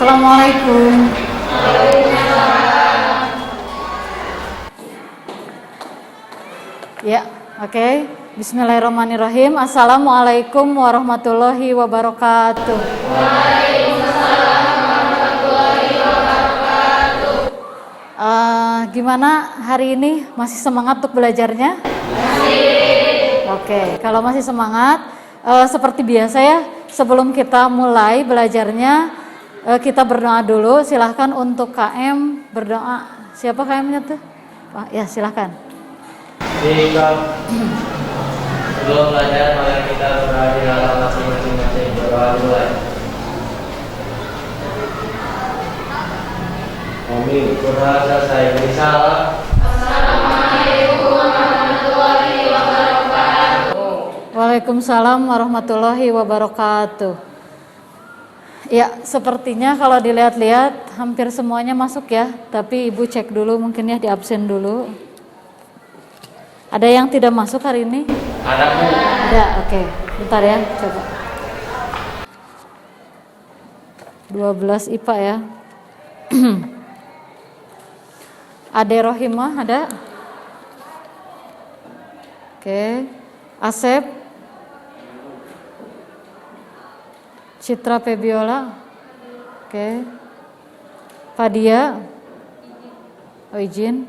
Assalamualaikum. Ya, oke. Bismillahirrahmanirrahim. Assalamualaikum warahmatullahi wabarakatuh. Waalaikumsalam warahmatullahi wabarakatuh. Gimana hari ini? Masih semangat untuk belajarnya? Masih. Oke, kalau masih semangat, seperti biasa ya, sebelum kita mulai belajarnya, kita berdoa dulu. Silahkan untuk KM berdoa. Siapa KM-nya tuh? Pak, ya silahkan. Sebelum belajar, mari kita berdoa di dalam masing-masing berdoa mulai. Amin. Berdoa selesai. Salam. Assalamualaikum warahmatullahi wabarakatuh. Waalaikumsalam warahmatullahi wabarakatuh. Ya, sepertinya kalau dilihat-lihat hampir semuanya masuk ya. Tapi Ibu cek dulu mungkin ya, di absen dulu. Ada yang tidak masuk hari ini? Ada, Bu. Ada, oke. Bentar ya, coba. 12 IPA ya. Ade Rohimah ada? Oke. Asep? Citra Febiola? Oke. Fadia? Oh, izin.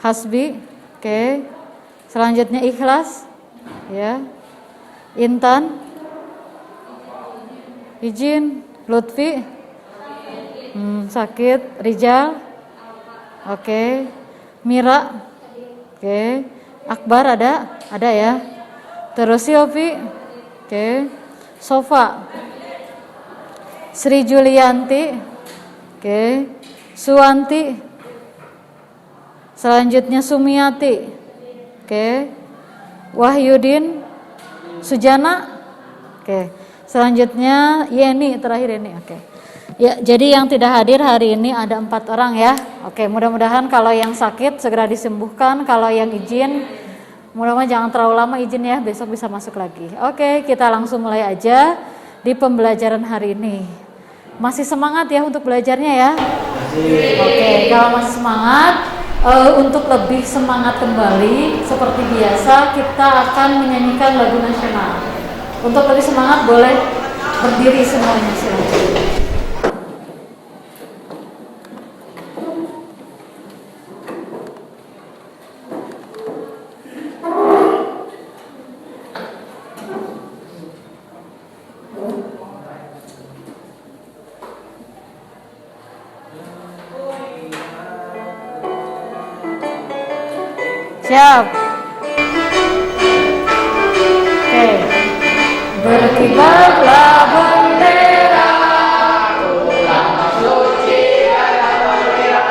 Hasbi? Oke. Selanjutnya Ikhlas, ya. Intan, izin. Lutfi, sakit. Rijal, oke. Mira, oke. Akbar ada ya. Terus Yofi, oke. Sofa, Sri Julianti, oke. Suwanti, selanjutnya Sumiati. Oke, Wahyudin, Sujana, oke. Selanjutnya Yeni, terakhir ini, oke. Ya, jadi yang tidak hadir hari ini ada 4 orang ya. Oke, mudah-mudahan kalau yang sakit segera disembuhkan, kalau yang izin, mudah-mudahan jangan terlalu lama izin ya, besok bisa masuk lagi. Oke, kita langsung mulai aja di pembelajaran hari ini. Masih semangat ya untuk belajarnya ya? Oke, kalau masih semangat, untuk lebih semangat kembali, seperti biasa kita akan menyanyikan lagu nasional. Untuk lebih semangat boleh berdiri semuanya silakan. Siap. Oke. Berkibarlah bendera, ulama suci dan mulia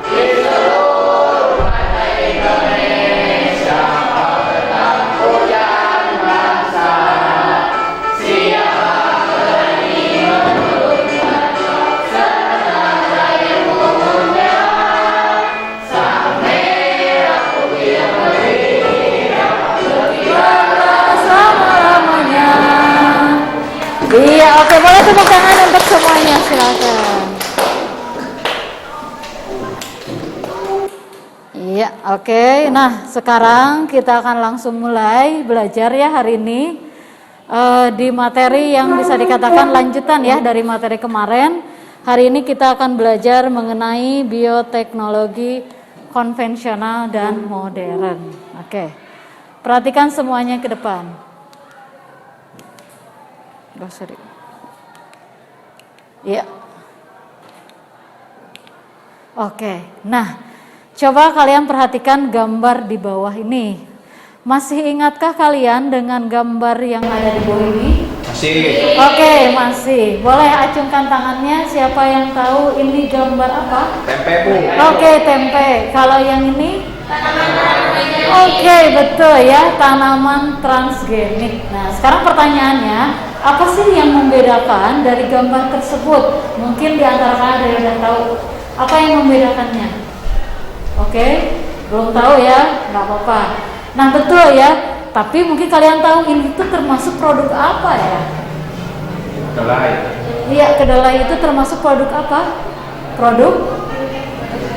di seluruh tanah Indonesia, menang hujan bangsa. Siapa berani menurunkan senang dari punggungnya, sang merah putih merdeka, berkibarlah selama-lamanya. Iya, oke, boleh tepuk tangan untuk semuanya, silakan. Iya, oke. Nah, sekarang kita akan langsung mulai belajar ya hari ini di materi yang bisa dikatakan lanjutan ya dari materi kemarin. Hari ini kita akan belajar mengenai bioteknologi konvensional dan modern. Oke. Perhatikan semuanya ke depan. Oh, sorry. Ya. Oke. Nah, coba kalian perhatikan gambar di bawah ini. Masih ingatkah kalian dengan gambar yang ada di bawah ini? Masih. Oke, masih. Boleh acungkan tangannya siapa yang tahu ini gambar apa? Tempe, Bu. Oke, tempe. Kalau yang ini? Oke, betul ya, tanaman transgenik. Nah, sekarang pertanyaannya, apa sih yang membedakan dari gambar tersebut? Mungkin di antara kalian ada yang udah tahu apa yang membedakannya. Oke, belum tahu ya, nggak apa-apa. Nah, betul ya, tapi mungkin kalian tahu ini tuh termasuk produk apa ya? Kedelai. Iya, kedelai itu termasuk produk apa? Produk?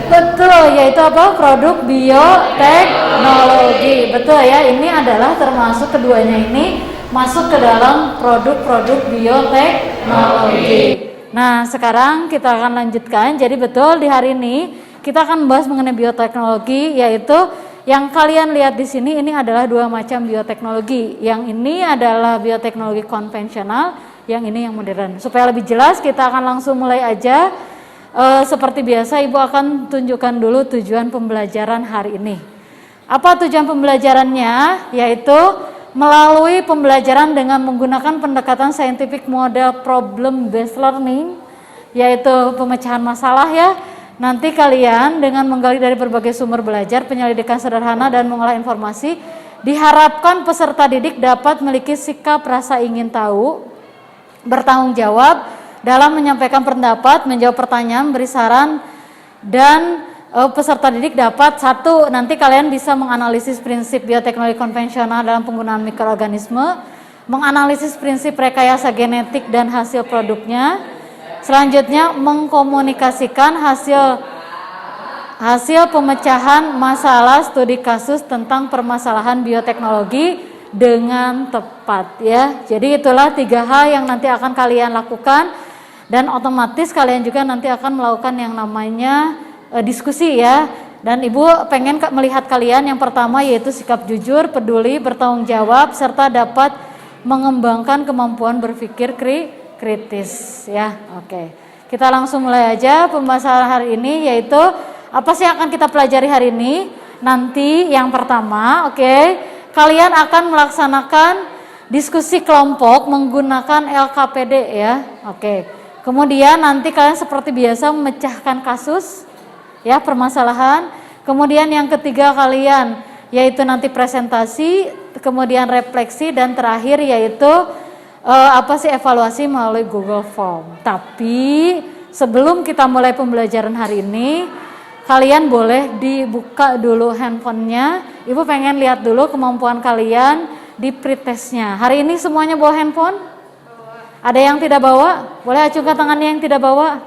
Betul, yaitu apa? Produk bioteknologi. Betul ya, ini adalah termasuk keduanya ini masuk ke dalam produk-produk bioteknologi. Nah, sekarang kita akan lanjutkan. Jadi betul di hari ini kita akan membahas mengenai bioteknologi, yaitu yang kalian lihat di sini ini adalah dua macam bioteknologi. Yang ini adalah bioteknologi konvensional, yang ini yang modern. Supaya lebih jelas, kita akan langsung mulai aja. Seperti biasa, Ibu akan tunjukkan dulu tujuan pembelajaran hari ini. Apa tujuan pembelajarannya? Yaitu melalui pembelajaran dengan menggunakan pendekatan scientific model problem based learning, yaitu pemecahan masalah ya. Nanti kalian dengan menggali dari berbagai sumber belajar, penyelidikan sederhana dan mengolah informasi, diharapkan peserta didik dapat memiliki sikap rasa ingin tahu, bertanggung jawab dalam menyampaikan pendapat, menjawab pertanyaan, beri saran, dan peserta didik dapat satu, nanti kalian bisa menganalisis prinsip bioteknologi konvensional dalam penggunaan mikroorganisme, menganalisis prinsip rekayasa genetik dan hasil produknya. Selanjutnya mengkomunikasikan hasil pemecahan masalah studi kasus tentang permasalahan bioteknologi dengan tepat ya. Jadi itulah 3 hal yang nanti akan kalian lakukan, dan otomatis kalian juga nanti akan melakukan yang namanya diskusi ya. Dan Ibu pengen melihat kalian yang pertama yaitu sikap jujur, peduli, bertanggung jawab, serta dapat mengembangkan kemampuan berpikir kritis ya. Oke. Kita langsung mulai aja pembahasan hari ini, yaitu apa sih yang akan kita pelajari hari ini? Nanti yang pertama, kalian akan melaksanakan diskusi kelompok menggunakan LKPD ya. Kemudian nanti kalian seperti biasa memecahkan kasus ya, permasalahan. Kemudian yang ketiga kalian yaitu nanti presentasi, kemudian refleksi, dan terakhir yaitu evaluasi melalui Google Form. Tapi sebelum kita mulai pembelajaran hari ini, kalian boleh dibuka dulu handphonenya. Ibu pengen lihat dulu kemampuan kalian di pretestnya. Hari ini semuanya bawa handphone? Ada yang tidak bawa? Boleh acungkan tangannya yang tidak bawa.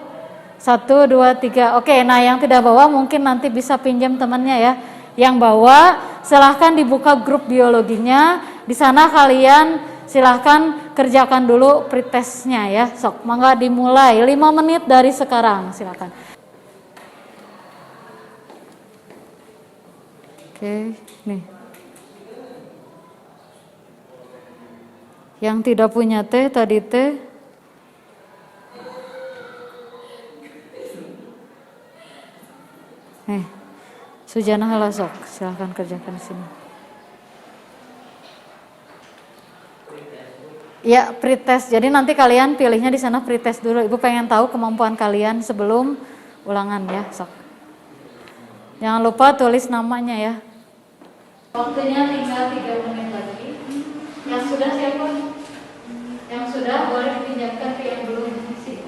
1, 2, 3. Oke, nah yang tidak bawa mungkin nanti bisa pinjam temannya ya. Yang bawa silahkan dibuka grup biologinya. Di sana kalian silahkan kerjakan dulu pretestnya ya. Sok, mangga dimulai 5 menit dari sekarang, silahkan. Oke, nih. Yang tidak punya teh tadi teh. Sujana halasok, silahkan kerjakan di sini. Ya, pretest. Jadi nanti kalian pilihnya di sana pretest dulu. Ibu pengen tahu kemampuan kalian sebelum ulangan ya, sok. Jangan lupa tulis namanya ya. Waktunya tinggal 3 menit lagi. Yang sudah siapa? Yang sudah boleh dipinjamkan ke yang belum isi.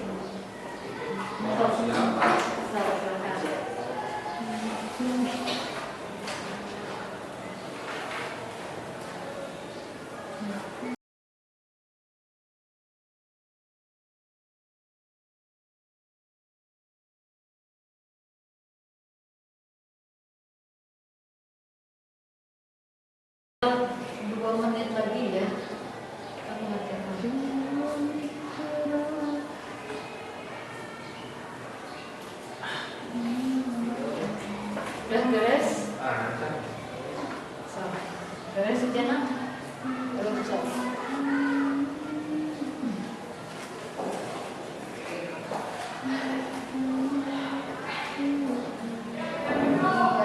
Udah beres? Beres Sujana? Belum bisa.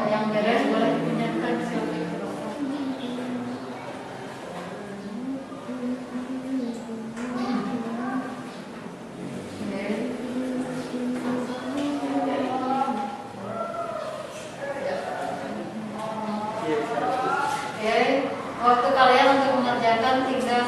Yang beres boleh dipinjamkan siapa? Waktu kalian untuk mengerjakan tinggal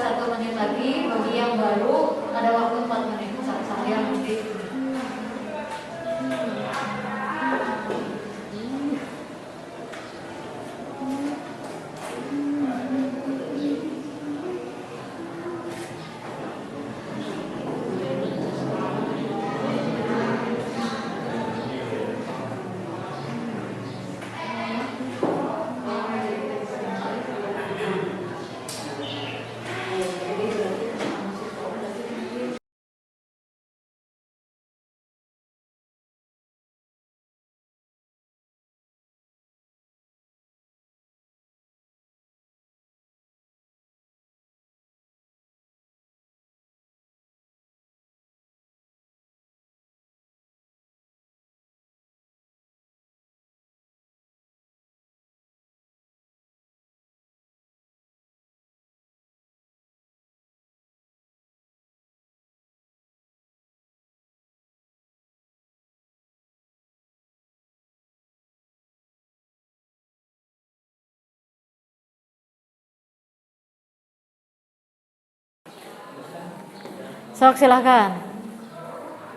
Sok silahkan.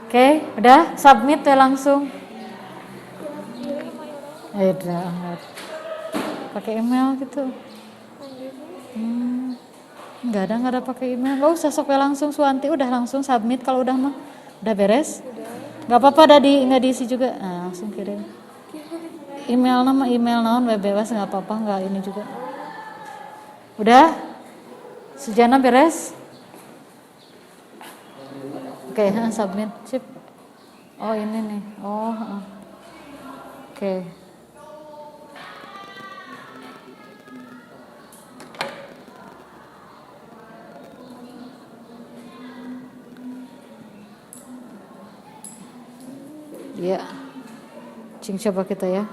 Oke, udah submit ya langsung. Udah. Pakai email gitu. Nggak ada pakai email. Nggak usah sok ya langsung Suwanti, udah langsung submit kalau udah mah. Udah beres? Nggak apa-apa, nggak diisi juga. Nah, langsung kirim. Email naon bebas nggak apa-apa, nggak ini juga. Udah? Sujana beres? Oke, submit. Sip. Oh ini nih. Oh. Oke. Ya. Cing coba kita ya.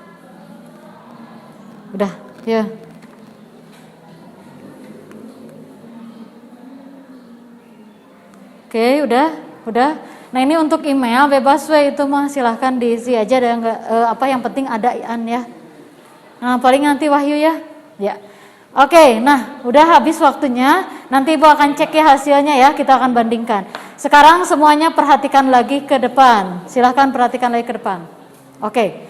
Udah, ya. Oke, udah. Nah ini untuk email bebas we itu mah silahkan diisi aja ada enggak apa yang penting ada ya. Nah paling nanti Wahyu ya. Ya. Oke, nah udah habis waktunya. Nanti Ibu akan cek ya hasilnya ya. Kita akan bandingkan. Sekarang semuanya perhatikan lagi ke depan. Silahkan perhatikan lagi ke depan. Oke.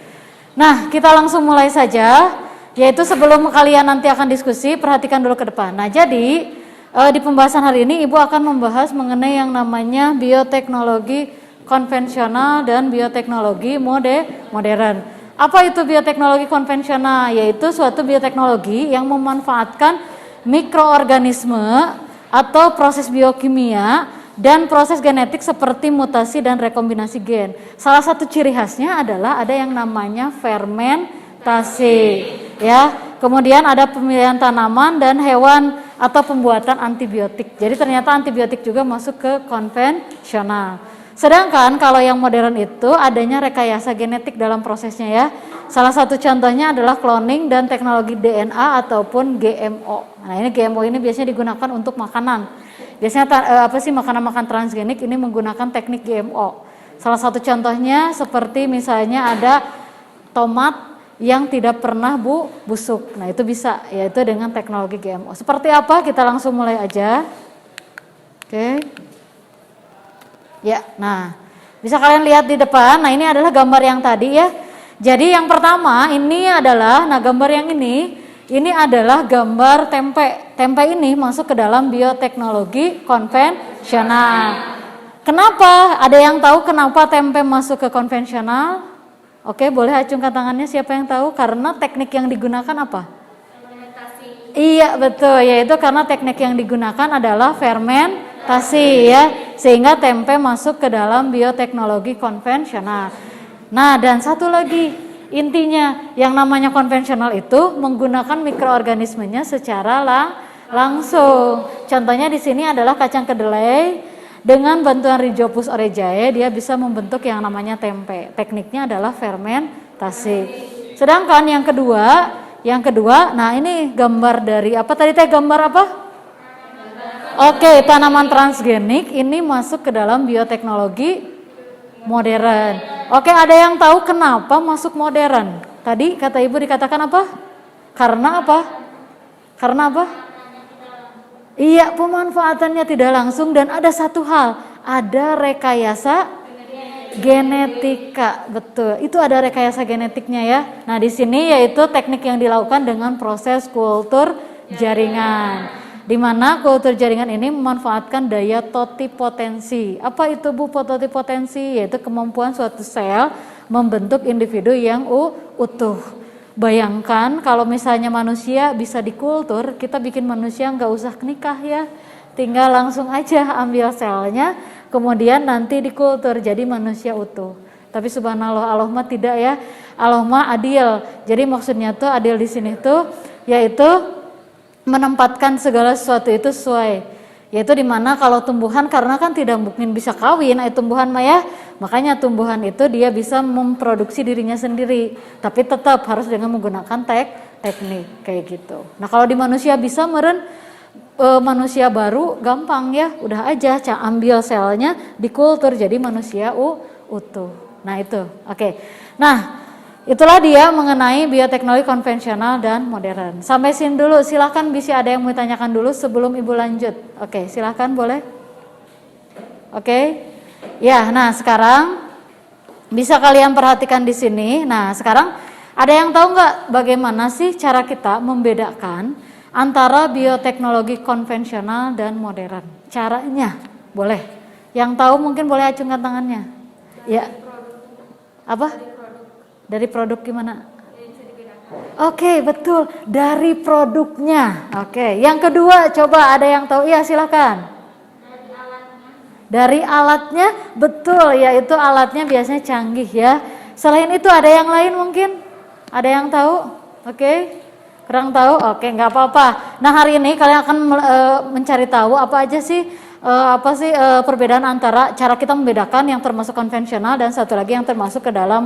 Nah kita langsung mulai saja. Yaitu sebelum kalian nanti akan diskusi, perhatikan dulu ke depan. Nah jadi di pembahasan hari ini Ibu akan membahas mengenai yang namanya bioteknologi konvensional dan bioteknologi modern. Apa itu bioteknologi konvensional? Yaitu suatu bioteknologi yang memanfaatkan mikroorganisme atau proses biokimia dan proses genetik seperti mutasi dan rekombinasi gen. Salah satu ciri khasnya adalah ada yang namanya fermentasi, ya. Kemudian ada pemilihan tanaman dan hewan atau pembuatan antibiotik. Jadi ternyata antibiotik juga masuk ke konvensional. Sedangkan kalau yang modern itu adanya rekayasa genetik dalam prosesnya ya. Salah satu contohnya adalah cloning dan teknologi DNA ataupun GMO. Nah ini GMO ini biasanya digunakan untuk makanan. Biasanya makanan-makanan transgenik ini menggunakan teknik GMO. Salah satu contohnya seperti misalnya ada tomat yang tidak pernah busuk. Nah itu bisa, yaitu dengan teknologi GMO. Seperti apa? Kita langsung mulai aja. Oke. Ya, nah bisa kalian lihat di depan. Nah ini adalah gambar yang tadi ya. Jadi yang pertama ini adalah, nah gambar yang ini adalah gambar tempe. Tempe ini masuk ke dalam bioteknologi konvensional. Kenapa? Ada yang tahu kenapa tempe masuk ke konvensional? Oke, boleh acungkan tangannya siapa yang tahu? Karena teknik yang digunakan apa? Fermentasi. Iya, betul. Yaitu karena teknik yang digunakan adalah fermentasi ya. Sehingga tempe masuk ke dalam bioteknologi konvensional. Nah, dan satu lagi, intinya yang namanya konvensional itu menggunakan mikroorganismenya secara langsung. Contohnya di sini adalah kacang kedelai. Dengan bantuan Rhizopus orejae dia bisa membentuk yang namanya tempe. Tekniknya adalah fermentasi. Sedangkan yang kedua, nah ini gambar dari apa tadi teh gambar apa? Oke, tanaman transgenik ini masuk ke dalam bioteknologi modern. Oke, ada yang tahu kenapa masuk modern? Tadi kata Ibu dikatakan apa? Karena apa? Karena apa? Iya, pemanfaatannya tidak langsung dan ada satu hal, ada rekayasa genetika, betul. Itu ada rekayasa genetiknya ya. Nah di sini yaitu teknik yang dilakukan dengan proses kultur jaringan, di mana kultur jaringan ini memanfaatkan daya totipotensi. Apa itu Bu totipotensi? Yaitu kemampuan suatu sel membentuk individu yang utuh. Bayangkan kalau misalnya manusia bisa dikultur, kita bikin manusia nggak usah nikah ya, tinggal langsung aja ambil selnya, kemudian nanti dikultur jadi manusia utuh. Tapi subhanallah Allah mah tidak ya, Allah mah adil. Jadi maksudnya tuh adil di sini tuh yaitu menempatkan segala sesuatu itu sesuai. Yaitu dimana kalau tumbuhan karena kan tidak mungkin bisa kawin, tumbuhan mah ya, makanya tumbuhan itu dia bisa memproduksi dirinya sendiri, tapi tetap harus dengan menggunakan teknik kayak gitu. Nah kalau di manusia bisa manusia baru gampang ya, udah aja ambil selnya dikultur jadi manusia utuh. Nah itu, oke. Nah itulah dia mengenai bioteknologi konvensional dan modern. Sampai sini dulu, silakan bisa ada yang mau tanyakan dulu sebelum Ibu lanjut. Oke, silakan boleh. Oke. Ya, nah sekarang bisa kalian perhatikan di sini. Nah, sekarang ada yang tahu nggak bagaimana sih cara kita membedakan antara bioteknologi konvensional dan modern? Caranya, boleh. Yang tahu mungkin boleh acungkan tangannya. Ya. Apa? Dari produk gimana? Oke, betul. Dari produknya. Oke. Yang kedua, coba ada yang tahu? Iya, silakan. Dari alatnya, betul, yaitu alatnya biasanya canggih ya. Selain itu ada yang lain mungkin? Ada yang tahu? Oke, kurang tahu? Oke, nggak apa-apa. Nah hari ini kalian akan mencari tahu apa aja sih, perbedaan antara cara kita membedakan yang termasuk konvensional dan satu lagi yang termasuk ke dalam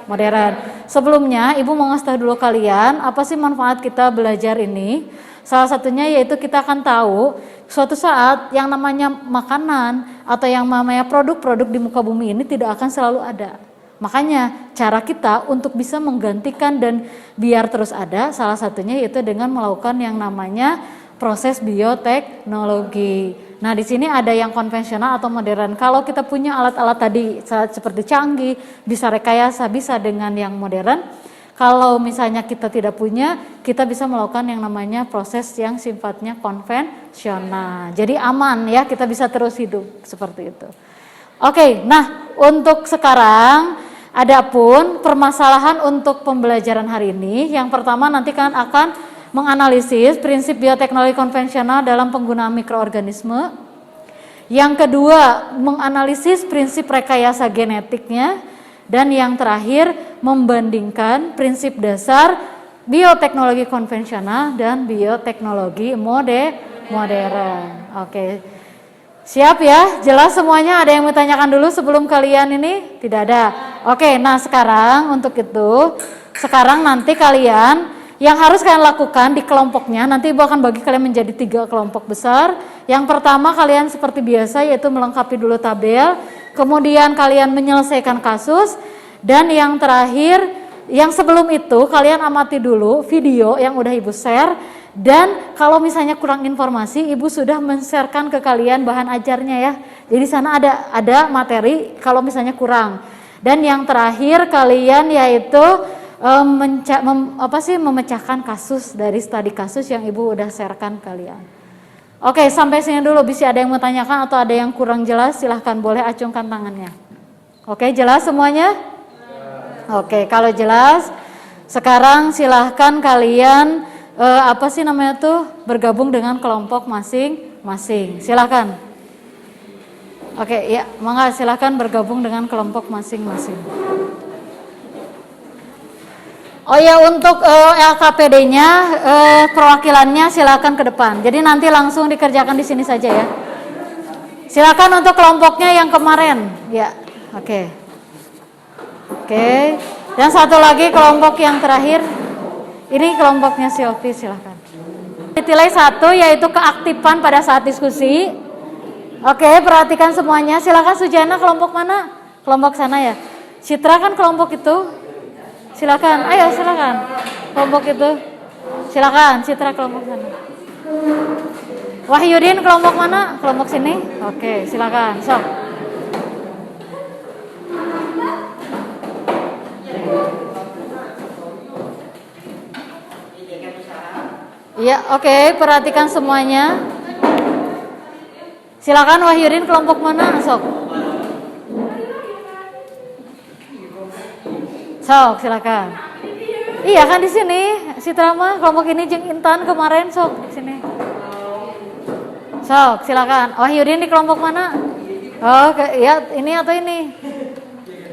modern. Sebelumnya, Ibu mau ngasih tahu dulu kalian apa sih manfaat kita belajar ini. Salah satunya yaitu kita akan tahu suatu saat yang namanya makanan atau yang namanya produk-produk di muka bumi ini tidak akan selalu ada. Makanya cara kita untuk bisa menggantikan dan biar terus ada salah satunya yaitu dengan melakukan yang namanya proses bioteknologi. Nah, di sini ada yang konvensional atau modern. Kalau kita punya alat-alat tadi seperti canggih, bisa rekayasa, bisa dengan yang modern. Kalau misalnya kita tidak punya, kita bisa melakukan yang namanya proses yang sifatnya konvensional. Jadi aman ya, kita bisa terus hidup seperti itu. Oke, nah untuk sekarang adapun permasalahan untuk pembelajaran hari ini, yang pertama nanti kan akan menganalisis prinsip bioteknologi konvensional dalam penggunaan mikroorganisme. Yang kedua, menganalisis prinsip rekayasa genetiknya. Dan yang terakhir, membandingkan prinsip dasar bioteknologi konvensional dan bioteknologi modern. Oke, siap ya? Jelas semuanya? Ada yang mau tanyakan dulu sebelum kalian ini? Tidak ada. Oke, nah sekarang untuk itu, sekarang nanti kalian yang harus kalian lakukan di kelompoknya, nanti Ibu akan bagi kalian menjadi 3 kelompok besar. Yang pertama kalian seperti biasa yaitu melengkapi dulu tabel. Kemudian kalian menyelesaikan kasus, dan yang terakhir, yang sebelum itu kalian amati dulu video yang udah Ibu share, dan kalau misalnya kurang informasi, Ibu sudah men-sharekan ke kalian bahan ajarnya ya. Jadi sana ada materi kalau misalnya kurang. Dan yang terakhir kalian yaitu memecahkan kasus dari studi kasus yang Ibu udah sharekan kalian. Oke, sampai sini dulu. Bisa ada yang mau tanyakan atau ada yang kurang jelas, silahkan boleh acungkan tangannya. Oke, jelas semuanya? Oke, kalau jelas, sekarang silahkan kalian bergabung dengan kelompok masing-masing. Silahkan. Oke, ya, mangga silahkan bergabung dengan kelompok masing-masing. Oh ya, untuk LKPD-nya perwakilannya silakan ke depan. Jadi nanti langsung dikerjakan di sini saja ya. Silakan untuk kelompoknya yang kemarin. Ya, oke. Oke. Dan satu lagi kelompok yang terakhir. Ini kelompoknya Silvi, silakan. Nilai 1 yaitu keaktifan pada saat diskusi. Oke, perhatikan semuanya. Silakan Sujana, kelompok mana? Kelompok sana ya. Citra kan kelompok itu. Silakan, ayo silakan. Kelompok itu. Silakan, Citra kelompok sana. Wahyudin kelompok mana? Kelompok sini. Oke, silakan. Sok. Iya, oke, perhatikan semuanya. Silakan Wahyudin kelompok mana? Sok. Sok, silakan. Iya kan di sini, Citra mah kelompok ini jeung Intan kemarin sok di sini. Sok, silakan. Wahyudin di kelompok mana? Oh, ya ini atau ini?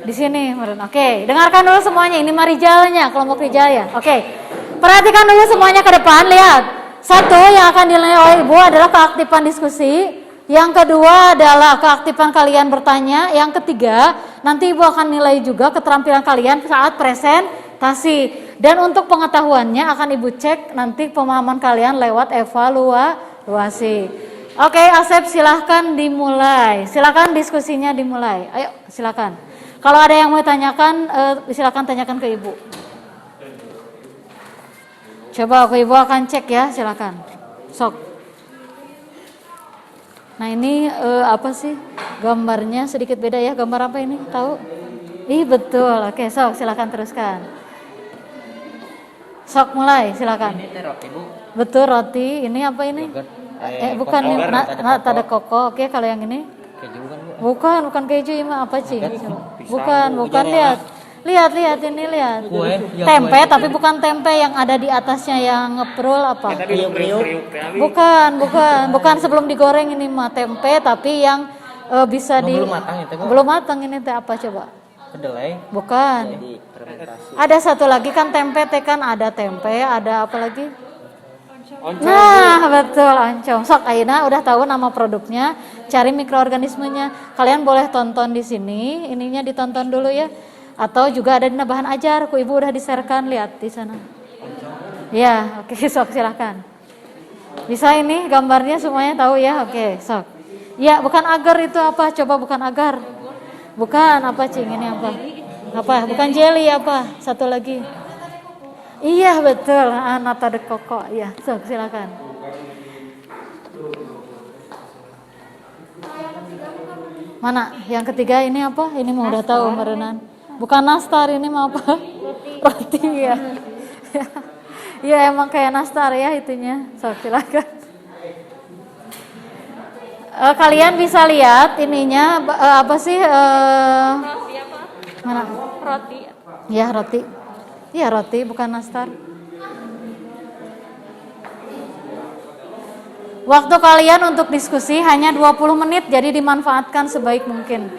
Di sini, meren. Oke, dengarkan dulu semuanya. Ini Marijalnya, kelompok Rijal ya. Oke. Perhatikan dulu semuanya ke depan, lihat. Satu yang akan dinilai oleh Ibu adalah keaktifan diskusi. Yang kedua adalah keaktifan kalian bertanya. Yang ketiga, nanti Ibu akan nilai juga keterampilan kalian saat presentasi. Dan untuk pengetahuannya akan Ibu cek nanti pemahaman kalian lewat evaluasi. Oke, Asep silahkan dimulai. Silahkan diskusinya dimulai. Ayo, silahkan. Kalau ada yang mau tanyakan, silahkan tanyakan ke Ibu. Coba aku Ibu akan cek ya, silahkan. Sok. Nah ini apa sih gambarnya sedikit beda ya, gambar apa ini tahu? Ih betul, oke sok silakan teruskan. Sok mulai silakan. Ini teh roti Bu. Betul roti, ini apa ini? Yogurt. Bukan ini, nata de koko. Oke kalau yang ini? Keju kan Bu. Bukan keju ini mah apa sih? Pisang. Bukan lihat ini lihat. Kue, ya, Tempe kue. tapi bukan tempe yang ada di atasnya yang ngeprul apa? Bukan sebelum digoreng ini mah tempe tapi yang bisa Belum matang itu Bu. belum matang ini teh apa coba? Kedelai. Bukan. Jadi fermentasi. Ada satu lagi kan tempe teh kan ada tempe, ada apa lagi? Oncom. Nah, betul oncom. Sok ayeuna udah tahu nama produknya, cari mikroorganismenya. Kalian boleh tonton di sini, ininya ditonton dulu ya. Atau juga ada di bahan ajar, ku Ibu udah di-share-kan, lihat di sana. Ya, oke, sok silakan. Bisa ini gambarnya semuanya tahu ya? Oke, sok. Ya, bukan agar itu apa? Coba bukan agar. Bukan apa, Cing? Ini apa? Apa? Bukan jelly apa? Satu lagi. Iya, betul. Nata de koko. Ya, sok silakan. Mana? Yang ketiga ini apa? Ini mau udah tahu merenan. Bukan nastar, ini mau apa? Roti ya. Ya emang kayak nastar ya itunya. Sok silakan. Kalian bisa lihat ininya apa sih? Roti apa? Mana? Roti. Ya roti. Ya roti bukan nastar. Waktu kalian untuk diskusi hanya 20 menit jadi dimanfaatkan sebaik mungkin.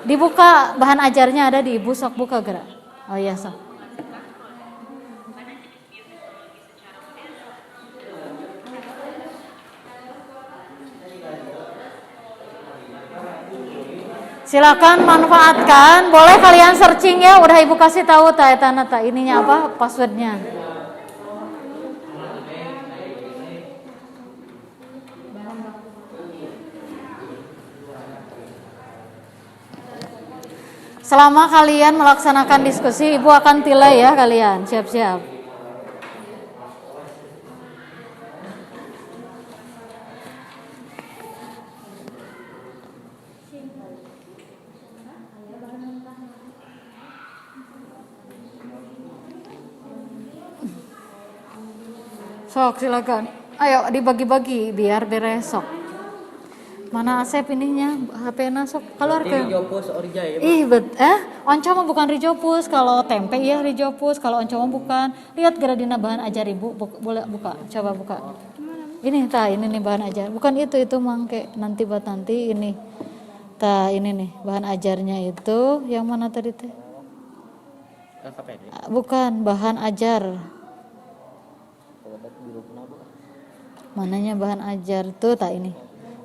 Dibuka bahan ajarnya ada di Ibu, sok buka gerak. Oh iya sok. Silakan manfaatkan. Boleh kalian searching ya. Udah Ibu kasih tahu ta ininya apa passwordnya. Selama kalian melaksanakan diskusi, Ibu akan tilai ya kalian. Siap-siap. Sok silakan. Ayo dibagi-bagi biar beres sok. Mana Asep ininya? HP-na sok keluar ke. Rijopus orija ya. Ih, oncom mah bukan rijopus. Kalau tempe iya rijopus, kalau oncom mah bukan. Lihat geradina bahan ajar Ibu, boleh buka. Coba buka. Ini ini nih bahan ajar. Bukan itu mangke nanti buat nanti ini. Ini nih bahan ajarnya itu yang mana tadi teh? Bukan bahan ajar. Mananya bahan ajar tuh ini.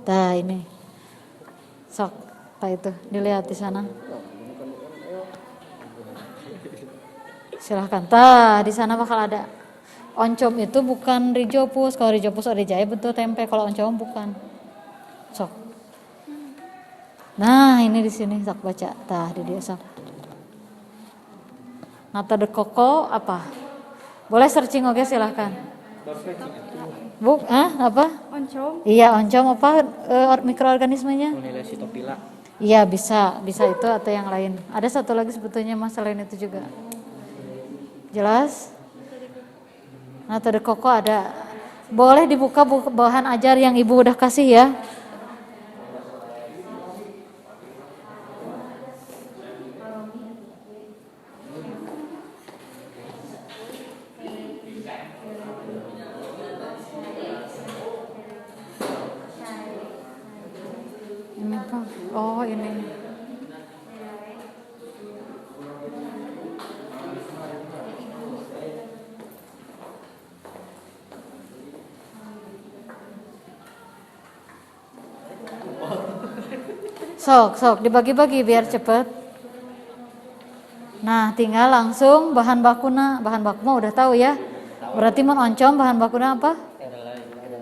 Ini. Sok, itu dilihat di sana. Silahkan. Di sana bakal ada. Oncom itu bukan rijopus. Kalau rijopus orijaya betul tempe. Kalau oncom bukan. Sok. Nah, ini di sini sok baca. Di dia sok. Nata de koko apa? Boleh searching oke silahkan. Apa? Oncom. Iya, oncom apa mikroorganismenya? Nilai sitopila. Iya, bisa itu atau yang lain. Ada satu lagi sebetulnya masalah itu juga. Jelas? Nata de koko ada. Boleh dibuka bahan ajar yang Ibu udah kasih ya. Ini apa? Oh, ini. Sok dibagi-bagi biar cepet. Nah, tinggal langsung bahan bakuna. Bahan baku mah udah tahu ya. Berarti mun oncom bahan bakuna apa?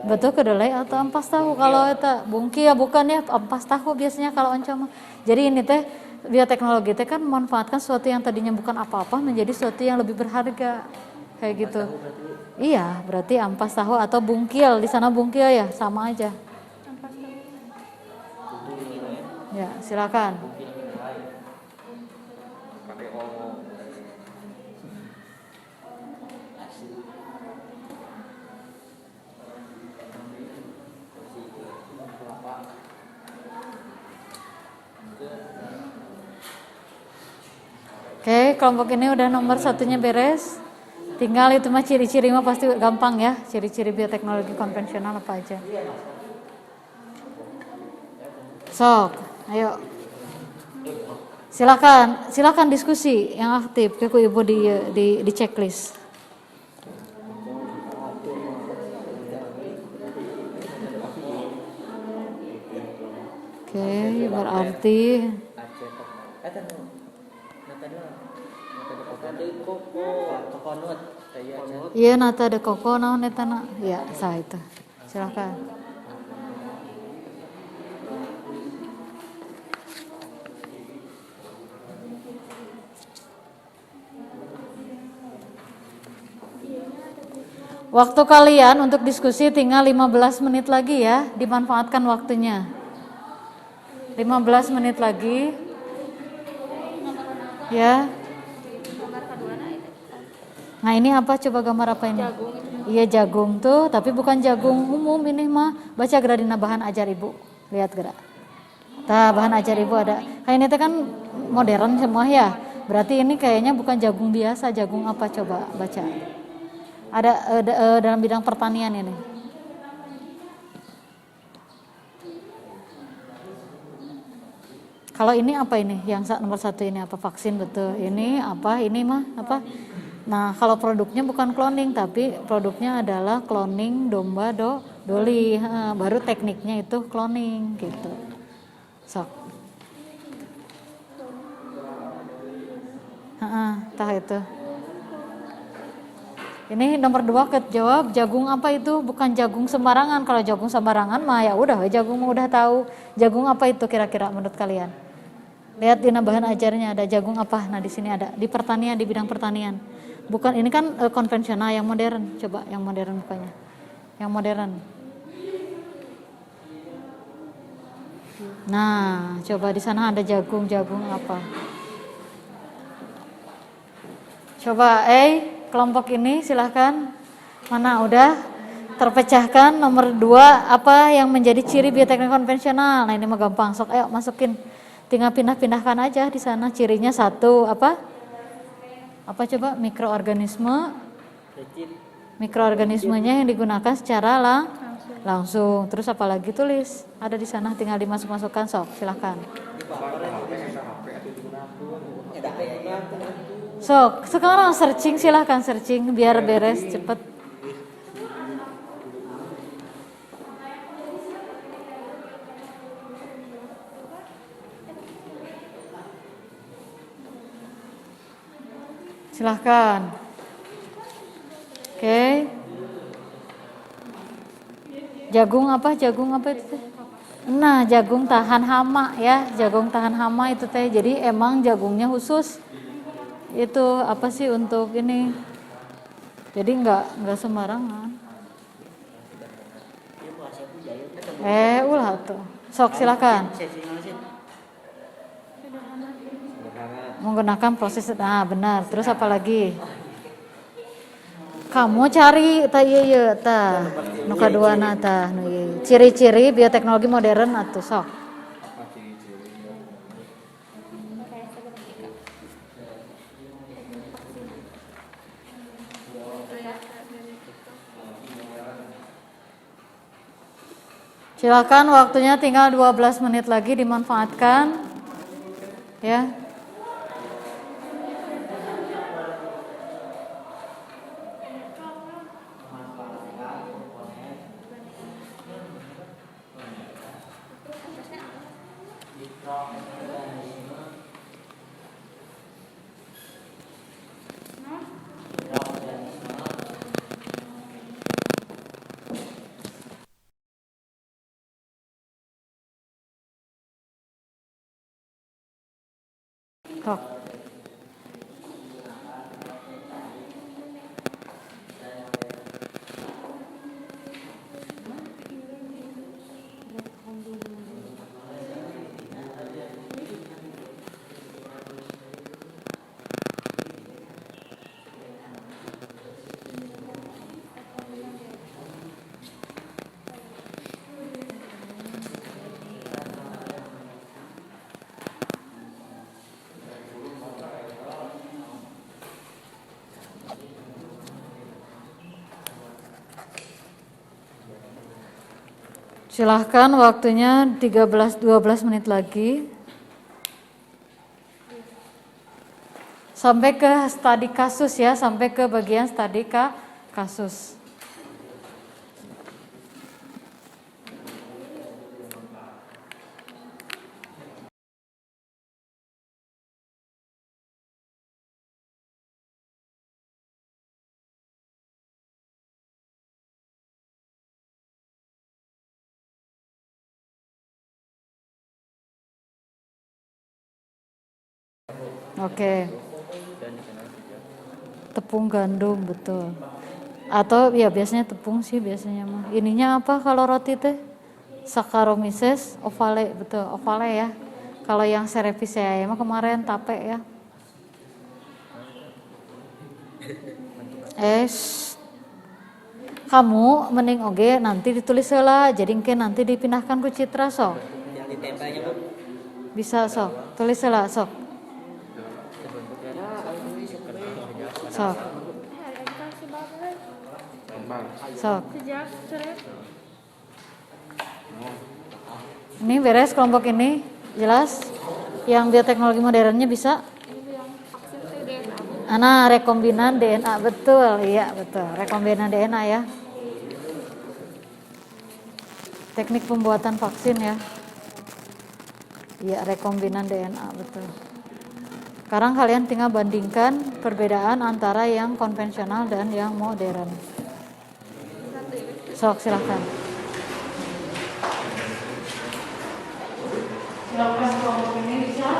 Betul kedelai atau ampas tahu. Kalau itu bungki ya bukan ya, ampas tahu biasanya kalau oncom. Jadi ini teh bioteknologi teh kan memanfaatkan sesuatu yang tadinya bukan apa-apa menjadi sesuatu yang lebih berharga. Kayak gitu. Iya, berarti ampas tahu atau bungkil. Di sana bungkil ya, sama aja. Ya, silakan. Oke, kelompok ini udah nomor satunya beres. Tinggal itu mah ciri-ciri mah pasti gampang ya. Ciri-ciri bioteknologi konvensional apa aja. Sok, ayo. Silakan diskusi yang aktif ke ibu di checklist. Oke, berarti iya nata de koko naon eta na? Ya, sah itu. Silakan. Waktu kalian untuk diskusi tinggal 15 menit lagi ya, dimanfaatkan waktunya. 15 menit lagi. Ya. Nah ini apa, coba gambar apa ini? Jagung. Iya jagung tuh, tapi bukan jagung umum ini mah. Baca gerak dina bahan ajar ibu, lihat gerak. Tah bahan ajar ibu ada. Kayak ini teh kan modern semua ya. Berarti ini kayaknya bukan jagung biasa, jagung apa coba baca. Ada dalam bidang pertanian ini. Kalau ini apa ini? Yang nomor 1 ini apa? Vaksin betul. Ini apa? Ini mah apa? Nah, kalau produknya bukan cloning, tapi produknya adalah cloning domba doli. Baru tekniknya itu cloning gitu. Sok. Tah itu. Ini nomor 2 kejawab jagung apa itu? Bukan jagung sembarangan. Kalau jagung sembarangan mah ya udah, jagung mah udah tahu. Jagung apa itu kira-kira menurut kalian? Lihat di bahan ajarnya ada jagung apa? Nah, di sini ada di pertanian, di bidang pertanian. Bukan ini kan konvensional, yang modern. Coba yang modern bukannya. Yang modern. Nah, coba di sana ada jagung apa? Coba kelompok ini silahkan. Mana udah terpecahkan nomor 2 apa yang menjadi ciri bioteknik konvensional. Nah, ini mah gampang. Sok ayo masukin. Tinggal pindah-pindahkan aja di sana. Cirinya 1 apa? Apa coba? Mikroorganismenya yang digunakan secara langsung. Terus apa lagi tulis? Ada di sana, tinggal dimasuk-masukkan. Sok, silakan. Sok, sekarang searching, silakan searching biar beres cepet. Silahkan. Oke. Jagung apa itu? Nah, jagung tahan hama ya. Jagung tahan hama itu teh. Jadi emang jagungnya khusus. Itu apa sih untuk ini? Jadi enggak sembarangan. Ulah tuh. Sok silakan. Menggunakan proses, nah benar. Terus apa lagi? Kamu cari ieu tah nu kaduana tah nu ieu. Ciri-ciri bioteknologi modern atuh sok. Silakan, waktunya tinggal 12 menit lagi, dimanfaatkan. Ya. Tok. Silahkan waktunya 13-12 menit lagi. Sampai ke studi kasus ya, sampai ke bagian studi kasus. Oke. Tepung gandum betul. Atau ya biasanya tepung sih biasanya mah. Ininya apa kalau roti teh? Saccharomyces ovale, betul, ovale ya. Kalau yang cerevisiae mah kemarin tape ya. Kamu mending oge nanti ditulis heula, jadi engke nanti dipindahkan ku Citra sok. Yang ditempelnya Bu. Bisa sok, tulis heula sok. Sok. Sok. Ini beres kelompok ini, jelas? Yang bioteknologi modernnya bisa? Rekombinan DNA, betul, iya betul, rekombinan DNA ya. Teknik pembuatan vaksin ya. Iya, rekombinan DNA, betul. Sekarang kalian tinggal bandingkan perbedaan antara yang konvensional dan yang modern. Sok, silakan. Silakan kelompok ini bisa.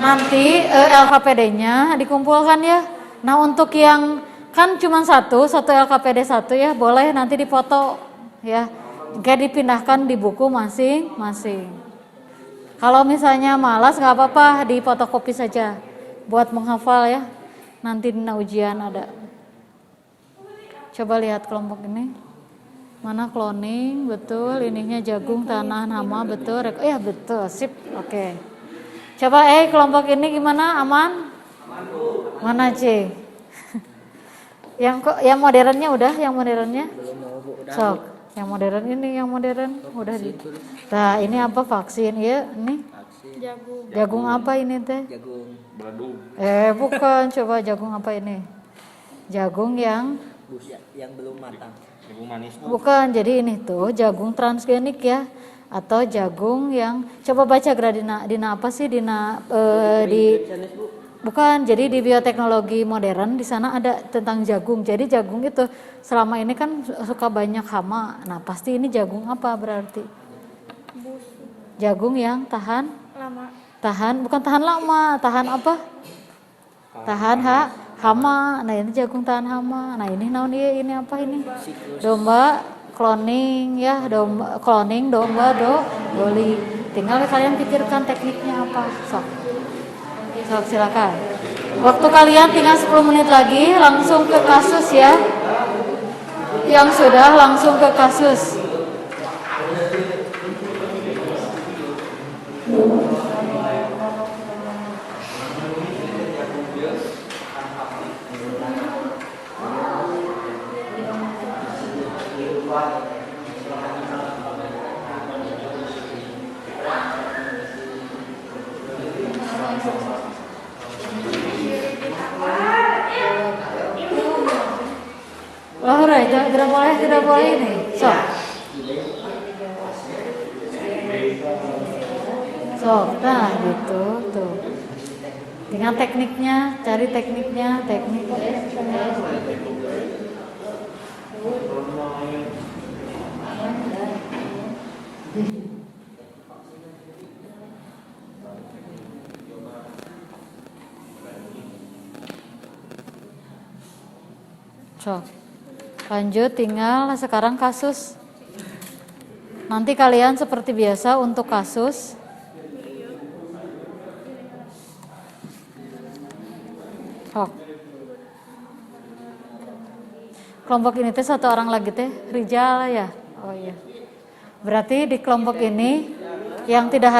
Nanti LKPD-nya dikumpulkan ya. Nah untuk yang kan cuma satu LKPD satu ya, boleh nanti difoto ya. Kayak dipindahkan di buku masing-masing. Kalau misalnya malas nggak apa-apa, di fotokopi saja buat menghafal ya. Nanti di ujian ada. Coba lihat kelompok ini. Mana cloning, betul. Ininya jagung, tanah, hama, betul. Ya betul, sip, oke. Coba kelompok ini gimana? Aman? Mana C? Yang modernnya udah, yang modernnya? Sok. Yang modern ini, yang modern udah di. Nah, ini apa vaksin ya? Ini Jagung. jagung apa ini teh? Jagung Beladung. Bukan, coba jagung apa ini? Jagung yang belum matang. Jagung manis. bukan, jadi ini tuh jagung transgenik ya, atau jagung yang coba baca Gradina, Dina apa sih Dina di bukan, jadi di bioteknologi modern di sana ada tentang jagung. Jadi jagung itu selama ini kan suka banyak hama. Nah, pasti ini jagung apa berarti? Jagung yang tahan Lama. bukan tahan lama, tahan apa? Tahan hama. Nah, ini jagung tahan hama. Nah, ini naon dia, ini apa ini? Domba cloning ya, domba doli. Tinggal kalian pikirkan tekniknya apa. Sok, silakan. Waktu kalian tinggal 10 menit lagi, langsung ke kasus ya. Yang sudah langsung ke kasus. Oh, right. Tidak boleh ini. Sok. Sok, nah gitu, tuh. Dengan tekniknya, cari tekniknya, teknik. Sok. Lanjut, tinggal sekarang kasus. Nanti kalian seperti biasa untuk kasus. Sok. Kelompok ini teh satu orang lagi teh Rijal ya. Oh iya. Berarti di kelompok ini yang tidak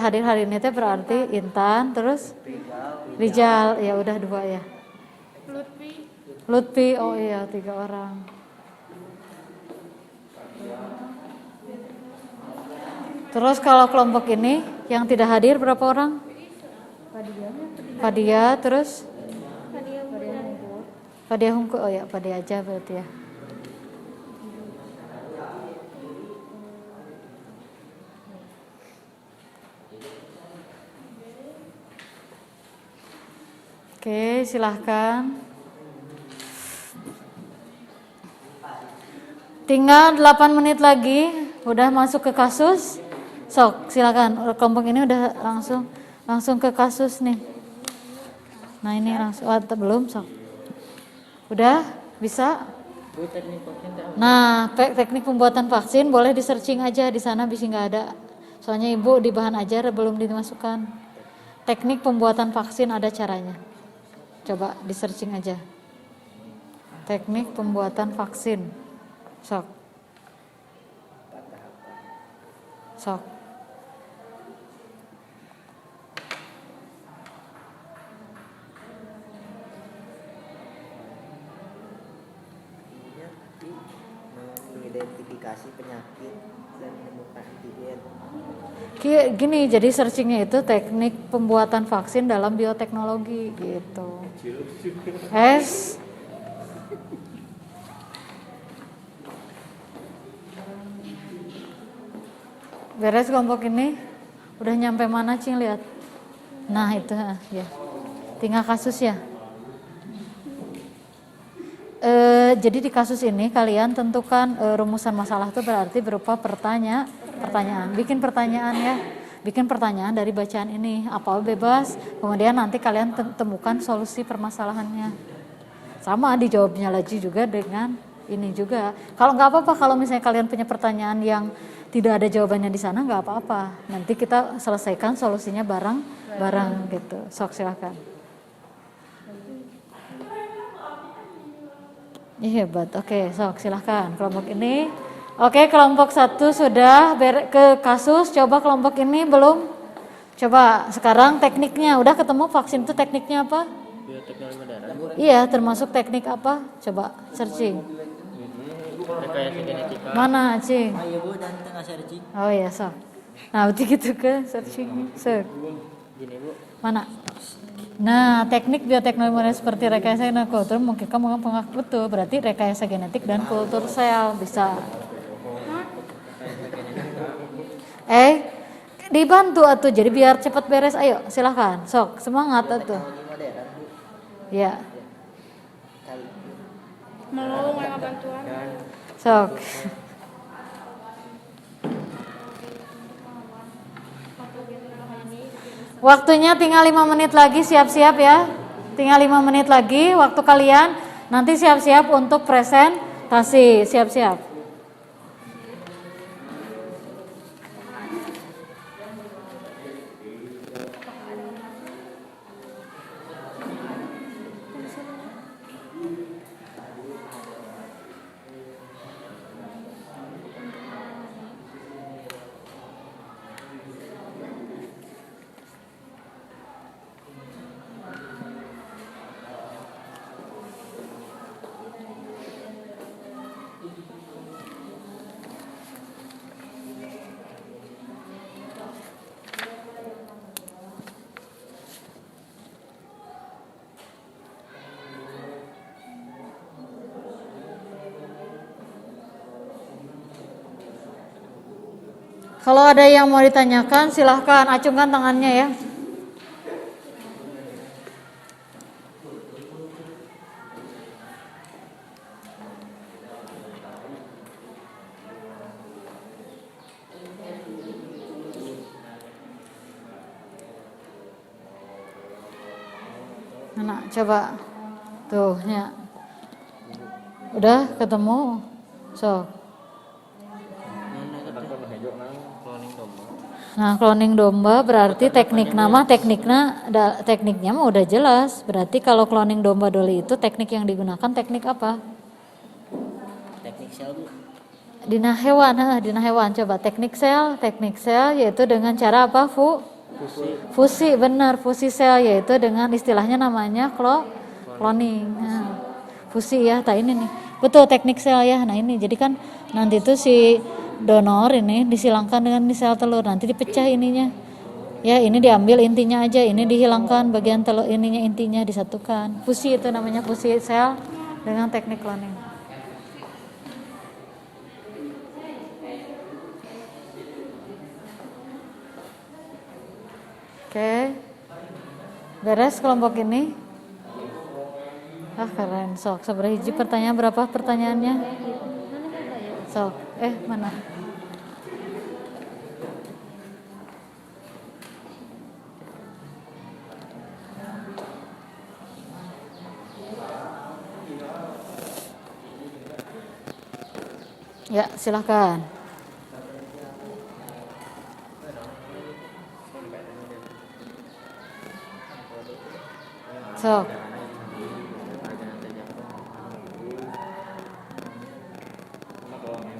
hadir hari ini teh berarti Intan, terus Rijal, ya udah 2 ya. Lutfi, oh iya 3 orang. Terus kalau kelompok ini yang tidak hadir berapa orang? Fadia, terus Fadia Hungku, oh ya Fadia aja berarti ya. Oke, silahkan. Tinggal 8 menit lagi, udah masuk ke kasus. Sok, silakan. Kelompok ini udah langsung ke kasus nih. Nah ini langsung, belum sok. Udah, bisa? Nah, teknik pembuatan vaksin boleh di searching aja di sana, bisa nggak ada. Soalnya ibu di bahan ajar belum dimasukkan. Teknik pembuatan vaksin ada caranya. Coba di searching aja. Teknik pembuatan vaksin. Sok. Mengidentifikasi penyakit dan menemukan antigen. Gini, jadi searchingnya itu teknik pembuatan vaksin dalam bioteknologi gitu. Beres kelompok ini, udah nyampe mana Cing lihat? Nah itu ya, tinggal kasus ya. Jadi di kasus ini kalian tentukan rumusan masalah itu berarti berupa pertanyaan. Bikin pertanyaan ya, bikin pertanyaan dari bacaan ini, apa bebas. Kemudian nanti kalian temukan solusi permasalahannya. Sama dijawabnya lagi juga dengan ini juga. Kalau nggak apa-apa kalau misalnya kalian punya pertanyaan yang tidak ada jawabannya di sana, nggak apa-apa. Nanti kita selesaikan solusinya bareng gitu. Sok silakan. Iya hebat. Oke, sok silahkan kelompok ini. Oke, kelompok 1 sudah ke kasus. Coba kelompok ini belum. Coba sekarang tekniknya udah ketemu vaksin itu tekniknya apa? Bioteknologi modern. Iya, termasuk teknik apa? Coba searching. Rekayasa genetika. Mana, Cing? Ayo Bu, dan tengah searching. Oh iya, sok. Nah, berarti gitu ke searching. Gini Bu. Mana? Nah, teknik bioteknologi modern seperti rekayasa genetik kultur mungkin kamu pengaku betul, berarti rekayasa genetik dan kultur sel bisa. Dibantu atuh, jadi biar cepat beres. Ayo, silahkan, sok, semangat atuh. Ya. Mau nggak bantuan? Sok. Waktunya tinggal 5 menit lagi, siap-siap ya. Tinggal 5 menit lagi waktu kalian. Nanti siap-siap untuk presentasi, siap-siap. Kalau ada yang mau ditanyakan silahkan acungkan tangannya ya. Nah, coba tuh ya. Udah ketemu? So. Nah, cloning domba berarti tekniknya mah udah jelas. Berarti kalau cloning domba doli itu teknik yang digunakan teknik apa? Teknik sel, Bu. Dina hewan coba teknik sel yaitu dengan cara apa, Fusi, benar, fusi sel yaitu dengan istilahnya namanya cloning. Nah, fusi ya, ini nih. Betul teknik sel ya. Nah, ini jadi kan nanti tuh si donor ini disilangkan dengan di sel telur, nanti dipecah ininya. Ya, ini diambil intinya aja, ini dihilangkan bagian telur ininya, intinya disatukan. Fusi itu namanya fusi sel dengan teknik cloning. Oke. Beres kelompok ini? Keren. Sok, seberapa hiji pertanyaan, berapa pertanyaannya? Sok, mana? Ya, silakan. Sok.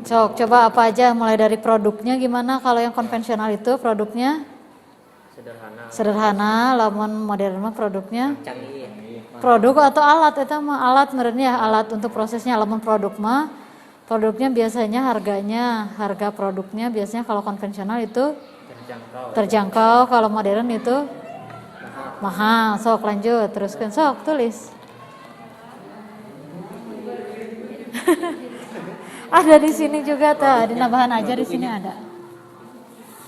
Sok, coba apa aja mulai dari produknya gimana? Kalau yang konvensional itu produknya sederhana, lamun modern mah produknya Canggih. produk atau alat itu mah alat merenya alat untuk prosesnya. Lamun produk mah produknya biasanya harga produknya biasanya kalau konvensional itu terjangkau, kalau modern itu mahal. Sok lanjut teruskan, sok tulis. Ada di sini juga tuh, di nambahan aja di sini ada.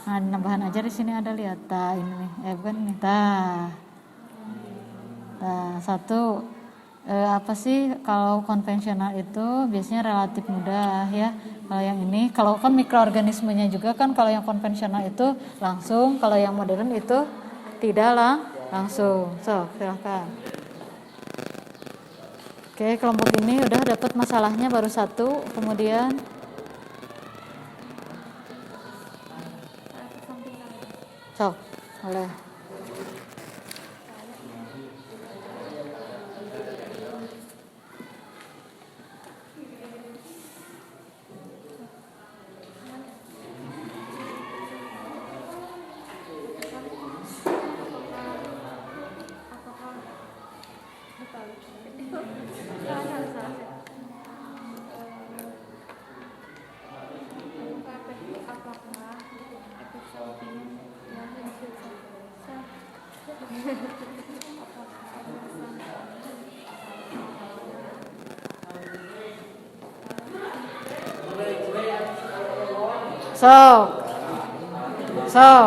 Nah, di nambahan aja di sini ada, lihat ini nih. Bukan nih, satu apa sih kalau konvensional itu biasanya relatif mudah ya. Kalau yang ini, kalau kan mikroorganismenya juga kan kalau yang konvensional itu langsung, kalau yang modern itu tidak langsung. So, silakan. Oke, kelompok ini udah dapat masalahnya baru satu, kemudian sok, boleh.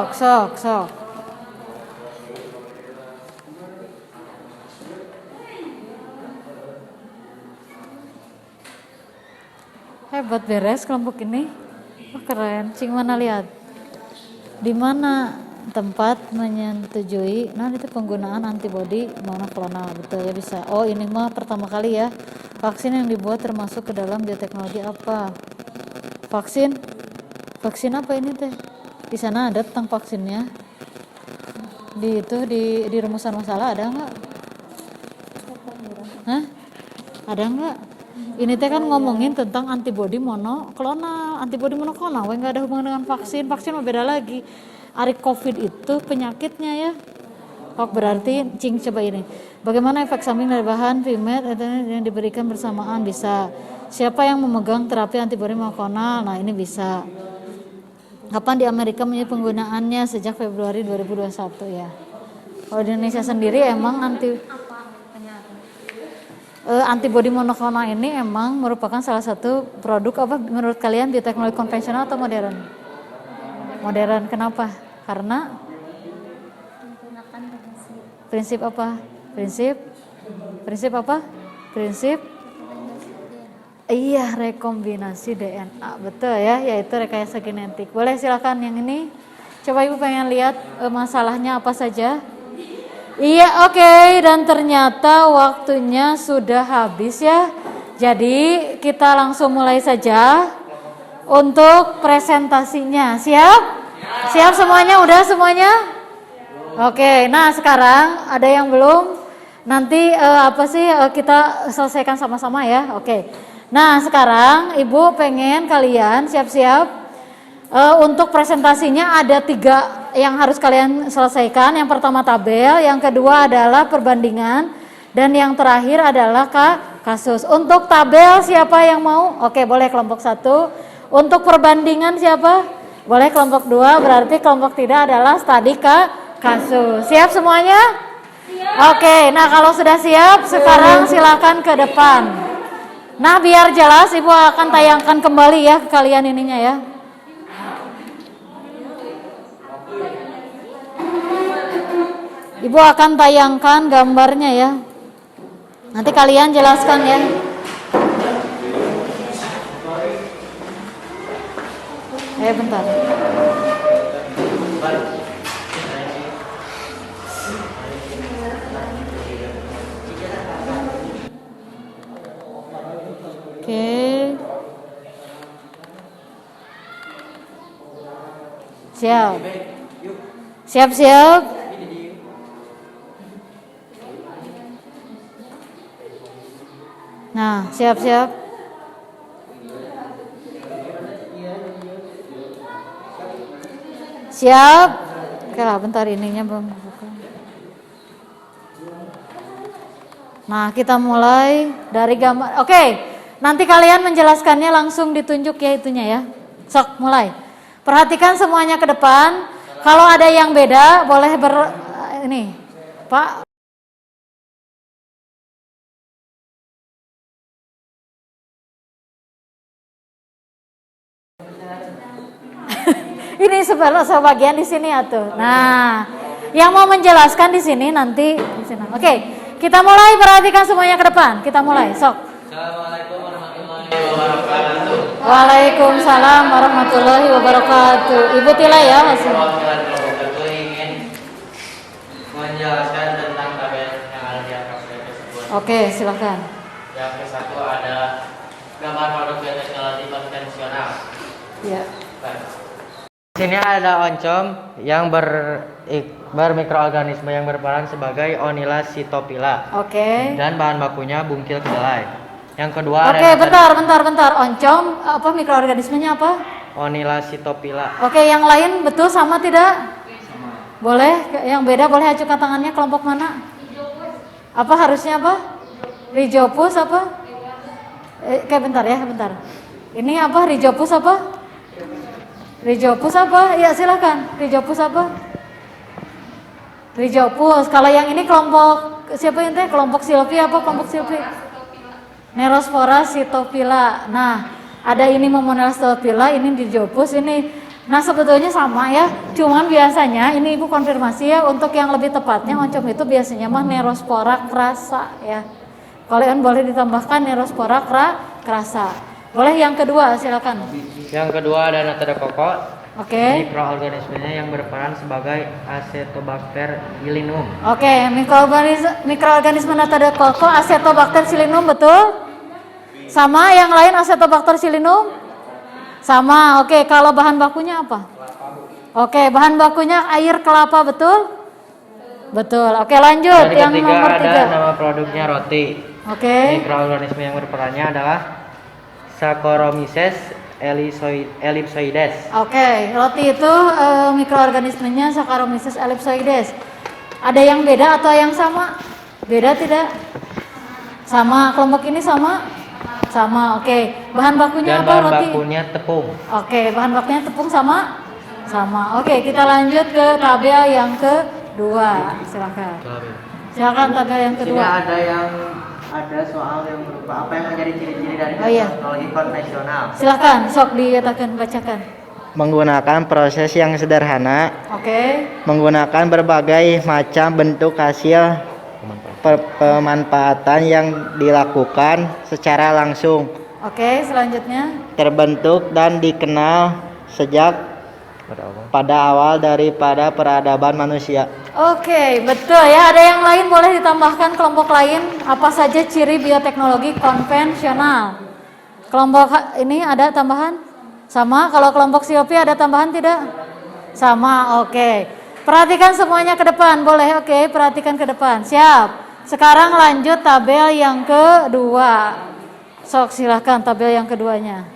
Sok. Hebat beres kelompok ini. Keren. Cing mana lihat? Di mana tempat menyetujui? Nah, itu penggunaan antibodi monoklonal, betul ya, bisa. Oh, ini mah pertama kali ya. Vaksin yang dibuat termasuk ke dalam bioteknologi apa? Vaksin apa ini teh? Di sana ada tentang vaksinnya. Di rumusan masalah ada nggak? Hah? Ada nggak? Ini teh kan ngomongin tentang antibodi monoklonal. Antibodi monoklonal, nggak ada hubungan dengan vaksin. Vaksin mah beda lagi. Ari COVID itu penyakitnya ya. Berarti cing coba ini. Bagaimana efek samping dari bahan primer yang diberikan bersamaan bisa? Siapa yang memegang terapi antibodi monoklonal? Nah, ini bisa. Kapan di Amerika menjadi penggunaannya? Sejak Februari 2021 ya. Kalau di Indonesia sendiri emang antibodi monoklonal ini emang merupakan salah satu produk apa menurut kalian bioteknologi konvensional atau modern? Modern kenapa? Karena prinsip apa? Prinsip apa? Prinsip iya, rekombinasi DNA. Betul ya, yaitu rekayasa genetik. Boleh silakan yang ini. Coba Ibu pengen lihat masalahnya apa saja. Iya, oke. Dan ternyata waktunya sudah habis ya. Jadi kita langsung mulai saja untuk presentasinya. Siap? Siap semuanya? Udah semuanya? Oke, nah sekarang ada yang belum? Nanti kita selesaikan sama-sama ya. Oke. Nah sekarang Ibu pengen kalian siap-siap untuk presentasinya ada 3 yang harus kalian selesaikan. Yang pertama tabel, yang kedua adalah perbandingan, dan yang terakhir adalah kasus. Untuk tabel siapa yang mau? Oke, boleh kelompok 1. Untuk perbandingan siapa? Boleh kelompok 2, berarti kelompok 3 adalah studi kasus. Siap semuanya? Oke, nah kalau sudah siap sekarang silakan ke depan. Nah biar jelas Ibu akan tayangkan kembali ya ke kalian ininya ya. Ibu akan tayangkan gambarnya ya. Nanti kalian jelaskan ya. Bentar. Oke. Siap. Siap-siap. Nah, siap-siap. Siap. Oke lah, bentar ininya belum buka. Nah, kita mulai dari gambar. Oke, nanti kalian menjelaskannya langsung ditunjuk ya itunya ya. Sok, mulai. Perhatikan semuanya ke depan. Kalau ada yang beda, boleh ini, Pak. Ini sebagian di sini atuh. Nah, yang mau menjelaskan di sini nanti di sini. Oke, kita mulai, perhatikan semuanya ke depan. Kita mulai. Sok. Assalamualaikum warahmatullahi wabarakatuh. Waalaikumsalam warahmatullahi wabarakatuh. Ibu Tila ya langsung. Aku ingin menjelaskan tentang tabel yang ada di atas tersebut. Oke, silakan. Yang ke-1 ada gambar produk bioteknologi konvensional. Ya. Baik. Di sini ada oncom yang bermikroorganisme yang berperan sebagai Onila Cytopila. Oke. Dan bahan bakunya bungkil kedelai. Yang kedua Oke, bentar. Oncom apa mikroorganismenya apa? Onila Cytopila. Oke, yang lain betul sama tidak? Sama. Boleh, yang beda boleh ajukan tangannya kelompok mana? Apa harusnya apa? Rhizopus apa? Bentar ya, bentar. Ini apa? Rhizopus apa? Rhizopus apa? Ya silakan. Rhizopus apa? Rhizopus. Kalau yang ini kelompok siapa yang teh? Kelompok Silvi apa? Kelompok Silvi? Neurospora Cytopila. Nah, ada ini Momonella Cytopila, ini Rhizopus ini. Nah, sebetulnya sama ya. Cuman biasanya ini Ibu konfirmasi ya, untuk yang lebih tepatnya oncom itu biasanya mah Neurospora crassa ya. Kalian boleh ditambahkan Neurospora crassa. Boleh yang kedua, silakan. Yang kedua ada Notodococco. Oke. Mikroorganismenya yang berperan sebagai Acetobacter ilinum. Oke, mikroorganisme Notodococco, Acetobacter silinum betul? Sama yang lain Acetobacter silinum? Sama. Oke, kalau bahan bakunya apa? Oke, bahan bakunya air kelapa betul? Betul. Oke, lanjut. Dan yang nomor 3 ada nama produknya roti. Oke. Mikroorganisme yang berperannya adalah Saccharomyces ellipsoides. Oke, roti itu mikroorganismenya Saccharomyces ellipsoides. Ada yang beda atau yang sama? Beda tidak? Sama. Kelompok ini sama? Sama. Oke. Bahan bakunya Dan apa bahan roti? bakunya tepung. Oke, bahan bakunya tepung sama? Sama. Oke, kita lanjut ke tabel yang kedua. Silakan. Silakan tabel yang Di sini kedua. ada soal yang berupa apa yang menjadi ciri-ciri dari Oh, iya. teknologi konvensional. Silakan, sok dikatakan, bacakan. menggunakan proses yang sederhana, Oke. menggunakan berbagai macam bentuk hasil pemanfaatan yang dilakukan secara langsung, Oke, selanjutnya. terbentuk dan dikenal sejak pada awal daripada peradaban manusia. Oke, betul ya. Ada yang lain boleh ditambahkan kelompok lain? Apa saja ciri bioteknologi konvensional? Kelompok ini ada tambahan? Sama. Kalau kelompok COP ada tambahan tidak? Sama. Oke. Perhatikan semuanya ke depan, boleh? Oke, perhatikan ke depan. Siap. Sekarang lanjut tabel yang kedua. Sok, silahkan tabel yang keduanya.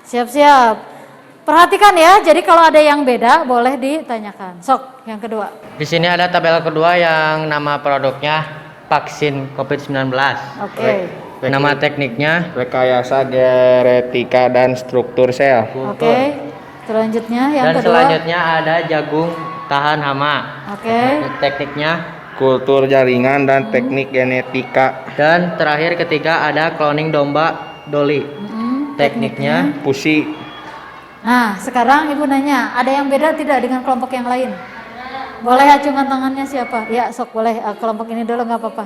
Siap-siap. Perhatikan ya, jadi kalau ada yang beda boleh ditanyakan. Sok, yang kedua. Di sini ada tabel kedua yang nama produknya vaksin COVID-19. Oke. Nama tekniknya Rekayasa genetika dan struktur sel. Oke. Selanjutnya yang dan kedua. selanjutnya ada jagung tahan hama. Oke. Tekniknya Kultur jaringan dan teknik genetika. dan terakhir ketiga ada cloning domba Dolly. Tekniknya Pusi. Nah, sekarang Ibu nanya, ada yang beda tidak dengan kelompok yang lain? Boleh acungkan tangannya siapa? Ya, sok boleh. Kelompok ini dulu nggak apa-apa.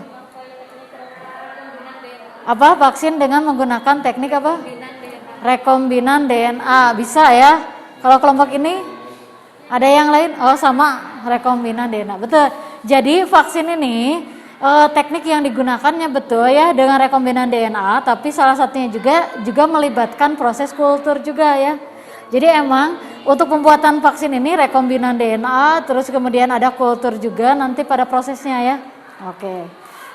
Apa? Vaksin dengan menggunakan teknik apa? Rekombinan DNA. Bisa ya? Kalau kelompok ini ada yang lain? Oh, sama rekombinan DNA. Betul. Jadi vaksin ini teknik yang digunakannya betul ya dengan rekombinan DNA, tapi salah satunya juga melibatkan proses kultur juga ya. Jadi emang untuk pembuatan vaksin ini rekombinan DNA, terus kemudian ada kultur juga nanti pada prosesnya ya. Oke.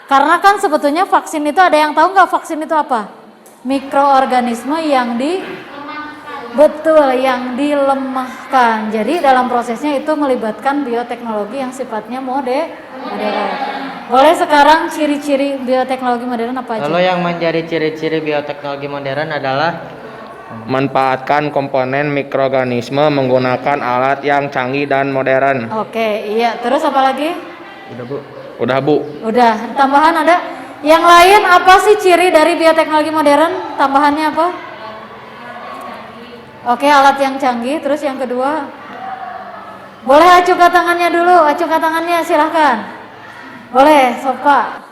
Karena kan sebetulnya vaksin itu ada yang tahu nggak vaksin itu apa? Mikroorganisme yang yang dilemahkan. Jadi dalam prosesnya itu melibatkan bioteknologi yang sifatnya modern. Boleh sekarang ciri-ciri bioteknologi modern apa aja? lalu yang menjadi ciri-ciri bioteknologi modern adalah Manfaatkan komponen mikroorganisme menggunakan alat yang canggih dan modern. Oke, iya. Terus apa lagi? Udah Bu. Udah. Tambahan ada? Yang lain apa sih ciri dari bioteknologi modern? Tambahannya apa? Oke, alat yang canggih. Terus yang kedua? Boleh acungkan tangannya dulu. Acungkan tangannya, silahkan. Boleh, Sopa.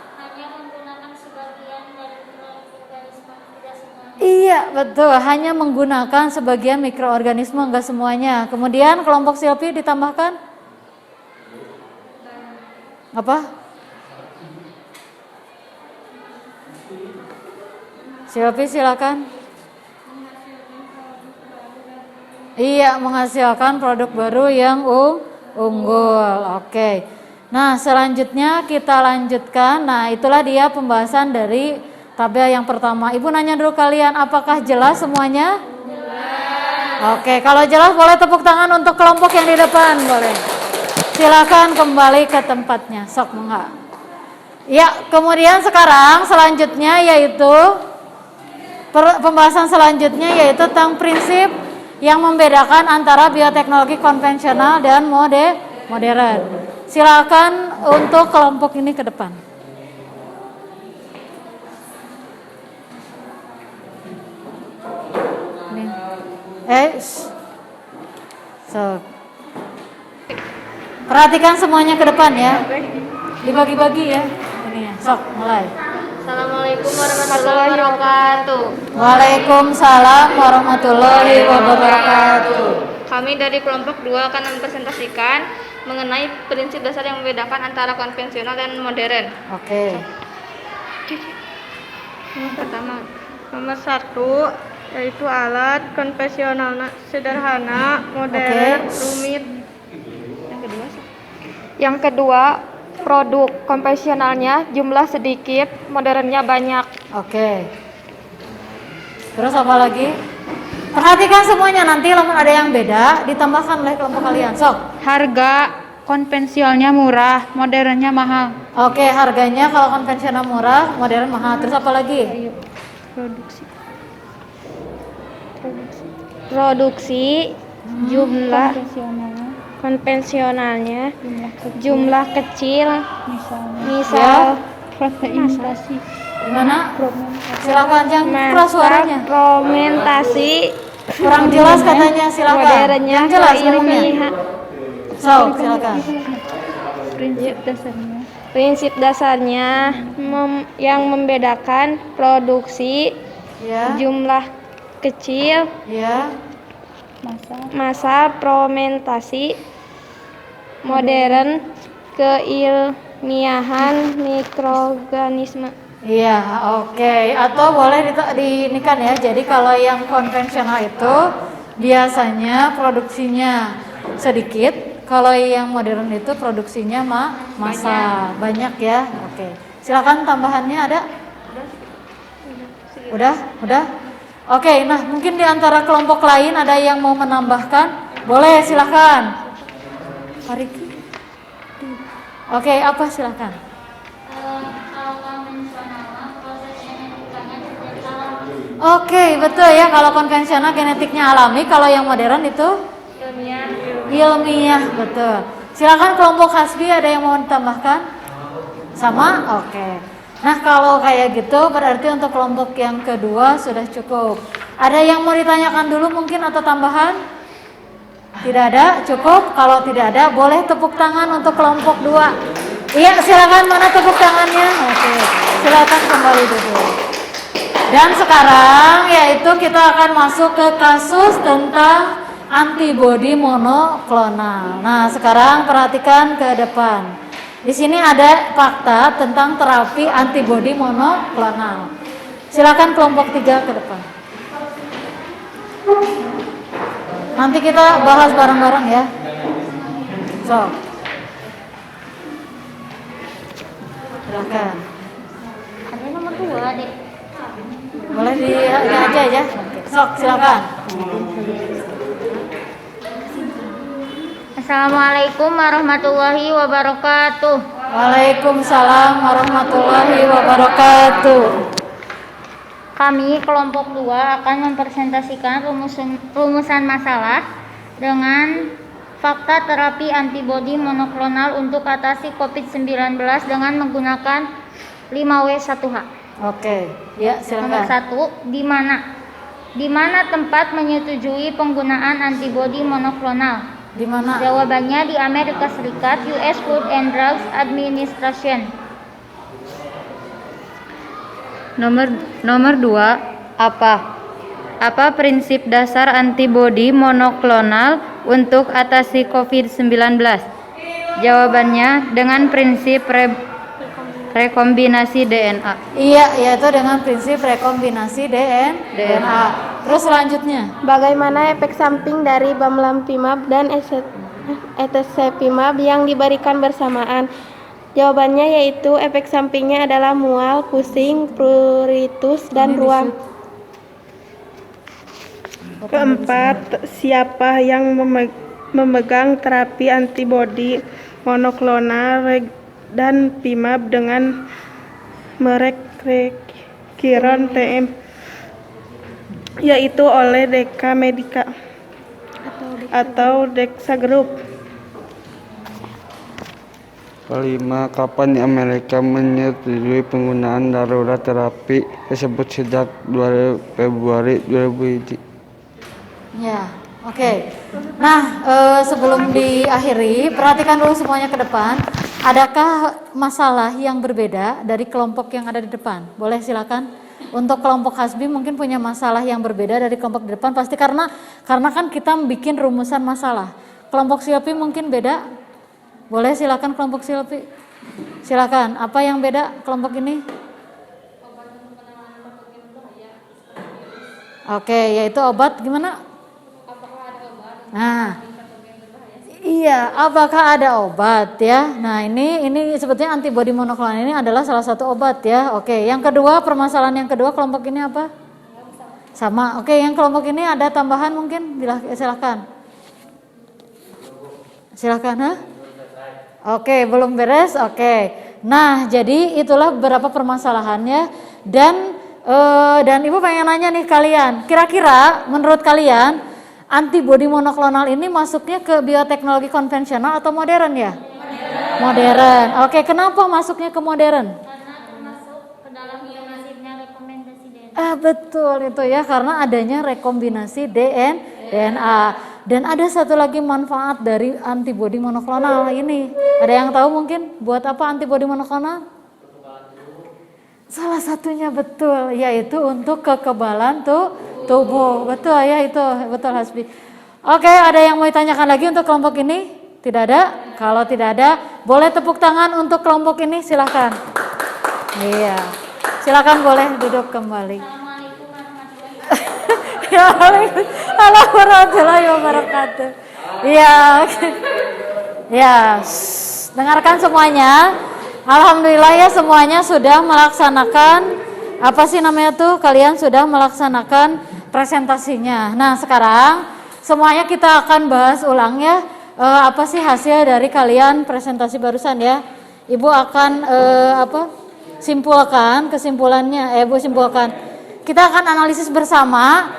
Iya, betul. Hanya menggunakan sebagian mikroorganisme, enggak semuanya. Kemudian kelompok Silpi ditambahkan apa? Silpi silakan. Iya, menghasilkan produk baru yang unggul. Oke. Nah, selanjutnya kita lanjutkan. Nah, itulah dia pembahasan dari tabel yang pertama. Ibu nanya dulu kalian, apakah jelas semuanya? Jelas. Oke, kalau jelas boleh tepuk tangan untuk kelompok yang di depan, boleh. Silakan kembali ke tempatnya. Sok enggak. Ya, kemudian sekarang selanjutnya yaitu pembahasan selanjutnya yaitu tentang prinsip yang membedakan antara bioteknologi konvensional dan modern. Silakan untuk kelompok ini ke depan. So. Perhatikan semuanya ke depan ya. Dibagi-bagi ya. Ini ya. Sok, mulai. Assalamualaikum warahmatullahi wabarakatuh. Waalaikumsalam warahmatullahi wabarakatuh. Kami dari kelompok 2 akan mempresentasikan mengenai prinsip dasar yang membedakan antara konvensional dan modern. Oke. Yang pertama, nomor 1 yaitu alat konvensional sederhana, modern, rumit. Yang kedua, produk konvensionalnya jumlah sedikit, modernnya banyak. Oke. Terus apa lagi? Perhatikan semuanya, nanti kalau ada yang beda ditambahkan oleh kelompok kalian. Sok. Harga konvensionalnya murah, modernnya mahal. Oke, harganya kalau konvensional murah, modern mahal. Terus apa lagi? Produksi jumlah konvensionalnya jumlah kecil, misal Gimana? Silakan yang keras suaranya. fermentasi Kurang jelas katanya, silakan. Modernnya Yang jelas ke ngomongnya. ilmiah. So, silakan. Prinsip dasarnya yang membedakan produksi Ya. jumlah kecil, Ya. masa fermentasi, modern, keilmiahan mikroorganisme. Iya, oke. Atau boleh diinikan ya. Jadi kalau yang konvensional itu biasanya produksinya sedikit, kalau yang modern itu produksinya massa banyak ya. Oke. Silakan tambahannya ada? Udah? Oke, nah mungkin di antara kelompok lain ada yang mau menambahkan? Boleh, silakan. Pariki. Oke, apa silakan? Oke, betul ya. Kalau konvensional genetiknya alami, kalau yang modern itu ilmiah, betul. Silakan kelompok Hasbi, ada yang mau ditambahkan? Sama? Oke. Nah, kalau kayak gitu berarti untuk kelompok yang kedua sudah cukup. Ada yang mau ditanyakan dulu mungkin atau tambahan? Tidak ada? Cukup? Kalau tidak ada, boleh tepuk tangan untuk kelompok 2. Iya, silakan, mana tepuk tangannya? Oke. Silakan kembali duduk. Dan sekarang yaitu kita akan masuk ke kasus tentang antibodi monoklonal. Nah, sekarang perhatikan ke depan. Di sini ada fakta tentang terapi antibodi monoklonal. Silakan kelompok 3 ke depan. Nanti kita bahas bareng-bareng ya. So, silakan. Ada nomor 2 deh. Boleh di aja ya. Sok, silakan. Assalamualaikum warahmatullahi wabarakatuh. Waalaikumsalam warahmatullahi wabarakatuh. Kami kelompok 2 akan mempresentasikan rumusan masalah dengan fakta terapi antibodi monoklonal untuk atasi COVID-19 dengan menggunakan 5W1H. Oke, ya Nomor silakan. 1, di mana tempat menyetujui penggunaan antibodi monoklonal? Di mana? Jawabannya di Amerika Serikat, US Food and Drugs Administration. Nomor 2, apa prinsip dasar antibodi monoklonal untuk atasi COVID-19? Jawabannya dengan prinsip rekombinasi DNA. Iya, yaitu dengan prinsip rekombinasi DNA. Terus selanjutnya, Bagaimana efek samping dari bamlanivimab dan etesepimab yang diberikan bersamaan? Jawabannya yaitu efek sampingnya adalah mual, pusing, pruritus, dan ruam. Keempat, siapa yang memegang terapi antibodi monoklonal dan PIMAB dengan merek Rekiron TM, yaitu oleh Deka Medica atau Dexa Group. Kelima, kapan Amerika menyetujui penggunaan darurat terapi tersebut sejak 2 Februari 2001? ya, oke. Nah, sebelum diakhiri, perhatikan dulu semuanya ke depan. Adakah masalah yang berbeda dari kelompok yang ada di depan? Boleh silakan. Untuk kelompok Hasbi mungkin punya masalah yang berbeda dari kelompok di depan, pasti karena kan kita bikin rumusan masalah. Kelompok Silpi mungkin beda. Boleh silakan kelompok Silpi. Silakan. Apa yang beda kelompok ini? Oke, yaitu obat gimana? Nah, iya, apakah ada obat ya? Nah, ini sebetulnya antibodi monoklonal ini adalah salah satu obat ya. Oke, yang kedua, permasalahan yang kedua kelompok ini apa? Sama. Oke, yang kelompok ini ada tambahan mungkin? Silakan. Silakan, ha? Oke, belum beres. Oke. Nah, jadi itulah beberapa permasalahannya dan Ibu pengen nanya nih kalian, kira-kira menurut kalian antibodi monoklonal ini masuknya ke bioteknologi konvensional atau modern ya? Modern. Oke, kenapa masuknya ke modern? Karena termasuk ke dalam nasibnya rekomendasi DNA. Betul itu ya, karena adanya rekombinasi DNA. Dan ada satu lagi manfaat dari antibodi monoklonal ini. Ada yang tahu mungkin buat apa antibodi monoklonal? Salah satunya betul, yaitu untuk kekebalan tubuh. Betul ya, itu betul Hasbi. Oke, ada yang mau ditanyakan lagi untuk kelompok ini? Tidak ada? Kalau tidak ada, boleh tepuk tangan untuk kelompok ini, silahkan. Iya, silakan boleh duduk kembali. Ya, Waalaikumsalam warahmatullahi wabarakatuh. Iya, oke. Ya, dengarkan semuanya. Alhamdulillah ya, semuanya sudah melaksanakan apa sih namanya tuh? Kalian sudah melaksanakan presentasinya. Nah, sekarang semuanya kita akan bahas ulang ya. Apa sih hasil dari kalian presentasi barusan ya? Ibu akan simpulkan kesimpulannya. Ibu simpulkan. Kita akan analisis bersama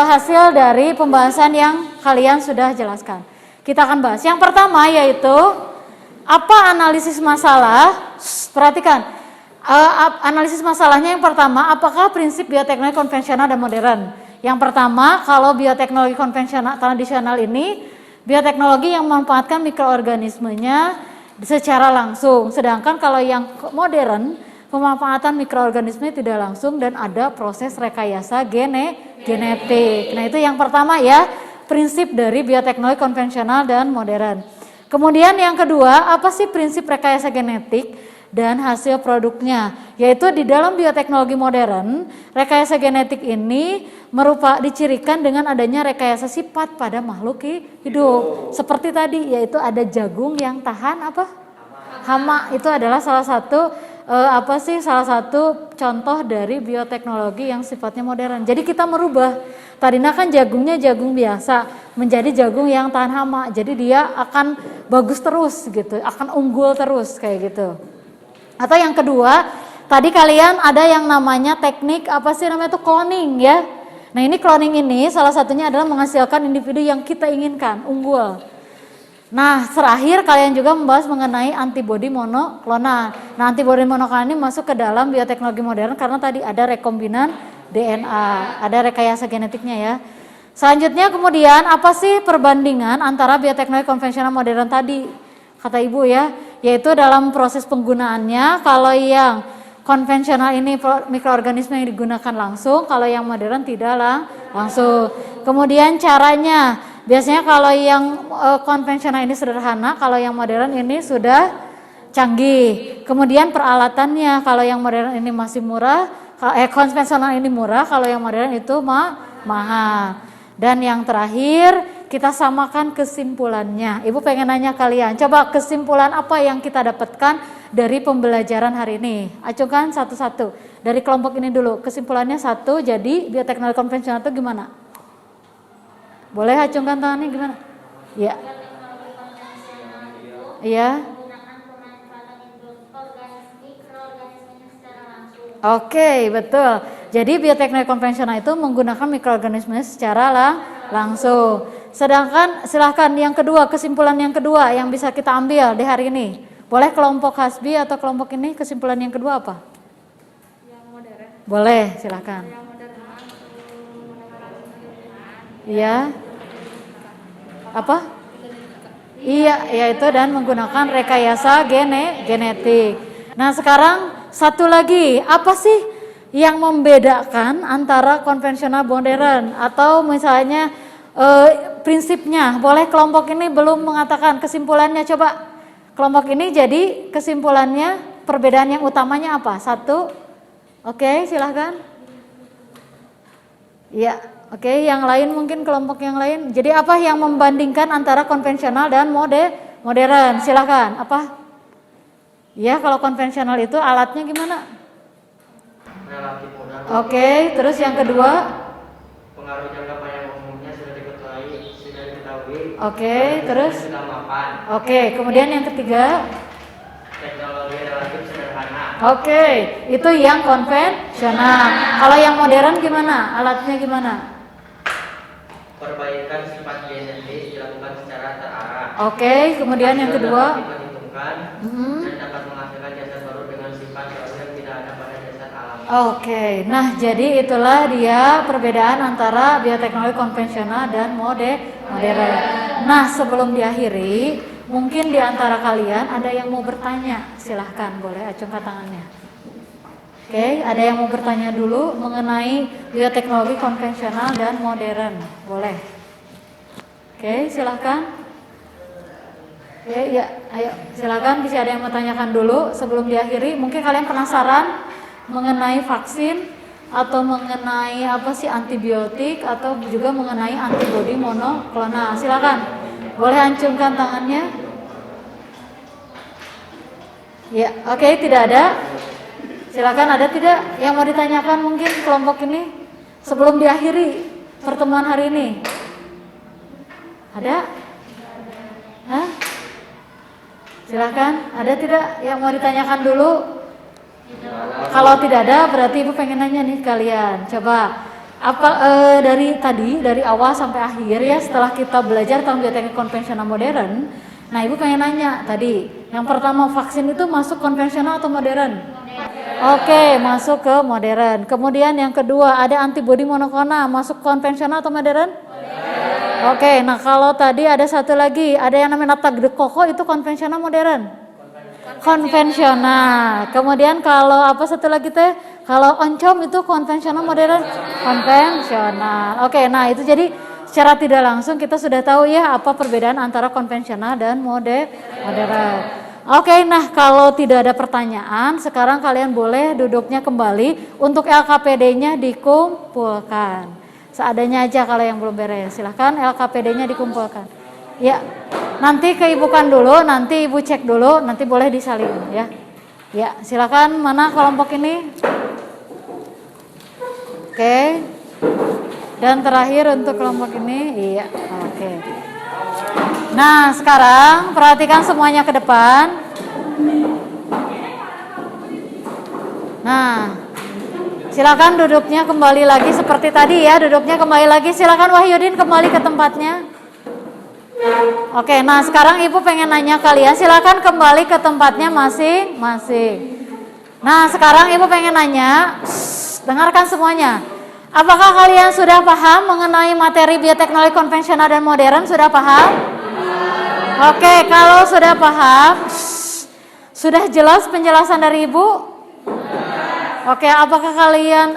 hasil dari pembahasan yang kalian sudah jelaskan. Kita akan bahas. Yang pertama yaitu apa analisis masalah? Perhatikan. Analisis masalahnya yang pertama, apakah prinsip bioteknologi konvensional dan modern? Yang pertama, kalau bioteknologi konvensional tradisional ini bioteknologi yang memanfaatkan mikroorganismenya secara langsung. Sedangkan kalau yang modern pemanfaatan mikroorganisme tidak langsung dan ada proses rekayasa genetik. Nah, itu yang pertama ya, prinsip dari bioteknologi konvensional dan modern. Kemudian yang kedua, apa sih prinsip rekayasa genetik dan hasil produknya? Yaitu di dalam bioteknologi modern, rekayasa genetik ini dicirikan dengan adanya rekayasa sifat pada makhluk hidup. Seperti tadi, yaitu ada jagung yang tahan hama. Itu adalah salah satu contoh dari bioteknologi yang sifatnya modern. Jadi kita merubah, tadinya kan jagungnya jagung biasa menjadi jagung yang tahan hama. Jadi dia akan bagus terus gitu, akan unggul terus kayak gitu. Atau yang kedua, tadi kalian ada yang namanya teknik cloning ya. Nah, ini cloning ini salah satunya adalah menghasilkan individu yang kita inginkan, unggul. Nah, terakhir kalian juga membahas mengenai antibodi monoklonal. Nah, antibodi monoklonal ini masuk ke dalam bioteknologi modern karena tadi ada rekombinan DNA, ada rekayasa genetiknya ya. Selanjutnya kemudian apa sih perbandingan antara bioteknologi konvensional modern tadi? Kata Ibu ya, yaitu dalam proses penggunaannya, kalau yang konvensional ini mikroorganisme yang digunakan langsung, kalau yang modern tidak langsung. Kemudian caranya, biasanya kalau yang konvensional ini sederhana, kalau yang modern ini sudah canggih. Kemudian peralatannya, kalau yang modern ini masih murah, konvensional ini murah, kalau yang modern itu mahal. Dan yang terakhir, kita samakan kesimpulannya. Ibu pengen nanya kalian, coba kesimpulan apa yang kita dapatkan dari pembelajaran hari ini? Acukan satu-satu. Dari kelompok ini dulu, kesimpulannya satu, jadi bioteknologi konvensional itu gimana? Boleh acungkan tangannya gimana? Iya. Iya. Oke, betul. Jadi bioteknologi konvensional itu menggunakan mikroorganisme secara langsung. Sedangkan silahkan yang kedua, kesimpulan yang kedua yang bisa kita ambil di hari ini. Boleh kelompok Hasbi atau kelompok ini kesimpulan yang kedua apa? Yang modern. Boleh, silahkan. Yang modern. Iya. Apa? Iya, yaitu dan menggunakan rekayasa genetik. Nah, sekarang satu lagi, apa sih yang membedakan antara konvensional modern atau misalnya prinsipnya? Boleh kelompok ini belum mengatakan kesimpulannya, coba kelompok ini jadi kesimpulannya perbedaan yang utamanya apa? Satu, oke, silahkan. Ya, oke, yang lain mungkin kelompok yang lain. Jadi apa yang membandingkan antara konvensional dan modern? Silahkan, apa? Ya, kalau konvensional itu alatnya gimana? Relatif mudah. Oke, terus yang kedua? Pengaruh jangka panjang umumnya sudah diketahui. Oke, terus? Sudah mapan. Oke, kemudian yang ketiga? Teknologi relatif sederhana. Oke, itu yang konvensional. Kalau yang modern gimana? Alatnya gimana? Perbaikan sifat genetik dilakukan secara terarah. Oke, kemudian yang kedua? Diperhitungkan dan dapat menghasilkan jasad baru dengan sifat yang tidak ada pada jasad alami. Oke, nah jadi itulah dia perbedaan antara bioteknologi konvensional dan modern. Nah sebelum diakhiri, mungkin di antara kalian ada yang mau bertanya, silahkan boleh acungkan tangannya. Oke, ada yang mau bertanya dulu mengenai bioteknologi konvensional dan modern, boleh. Oke, silahkan. Oke, ya, ayo silahkan bisa ada yang mau tanyakan dulu sebelum diakhiri. Mungkin kalian penasaran mengenai vaksin atau mengenai apa sih antibiotik atau juga mengenai antibodi monoklonal. Silakan, boleh acungkan tangannya. Ya, oke, tidak ada. Silakan, ada tidak yang mau ditanyakan mungkin kelompok ini sebelum diakhiri pertemuan hari ini? Ada? Hah? Silakan, ada tidak yang mau ditanyakan dulu? Kalau tidak ada, berarti Ibu pengen nanya nih kalian. Coba apa dari tadi, dari awal sampai akhir ya, setelah kita belajar tentang bioteknik konvensional modern. Nah, Ibu pengen nanya tadi, yang pertama vaksin itu masuk konvensional atau modern? Oke, masuk ke modern. Kemudian yang kedua ada antibodi monoklonal, masuk konvensional atau modern? Oke, nah kalau tadi ada satu lagi, ada yang namanya Natagdekoko, itu konvensional modern? Konvensional. Kemudian kalau apa satu lagi teh? Kalau oncom itu konvensional modern? Konvensional. Oke, nah itu jadi secara tidak langsung kita sudah tahu ya apa perbedaan antara konvensional dan modern. Oke, nah kalau tidak ada pertanyaan, sekarang kalian boleh duduknya kembali untuk LKPD-nya dikumpulkan. Seadanya aja kalau yang belum beres. Silahkan LKPD-nya dikumpulkan. Ya, nanti keibukan dulu, nanti Ibu cek dulu, nanti boleh disalin ya. Ya, silakan mana kelompok ini? Oke. Dan terakhir untuk kelompok ini, iya, oke. Nah, sekarang perhatikan semuanya ke depan. Nah, silakan duduknya kembali lagi seperti tadi ya, duduknya kembali lagi. Silakan Wahyudin kembali ke tempatnya. Oke, nah sekarang Ibu pengen nanya kalian, silakan kembali ke tempatnya masing-masing. Nah, sekarang Ibu pengen nanya, dengarkan semuanya. Apakah kalian sudah paham mengenai materi bioteknologi konvensional dan modern? Sudah paham? Oke, kalau sudah paham, sudah jelas penjelasan dari Ibu? Oke, apakah kalian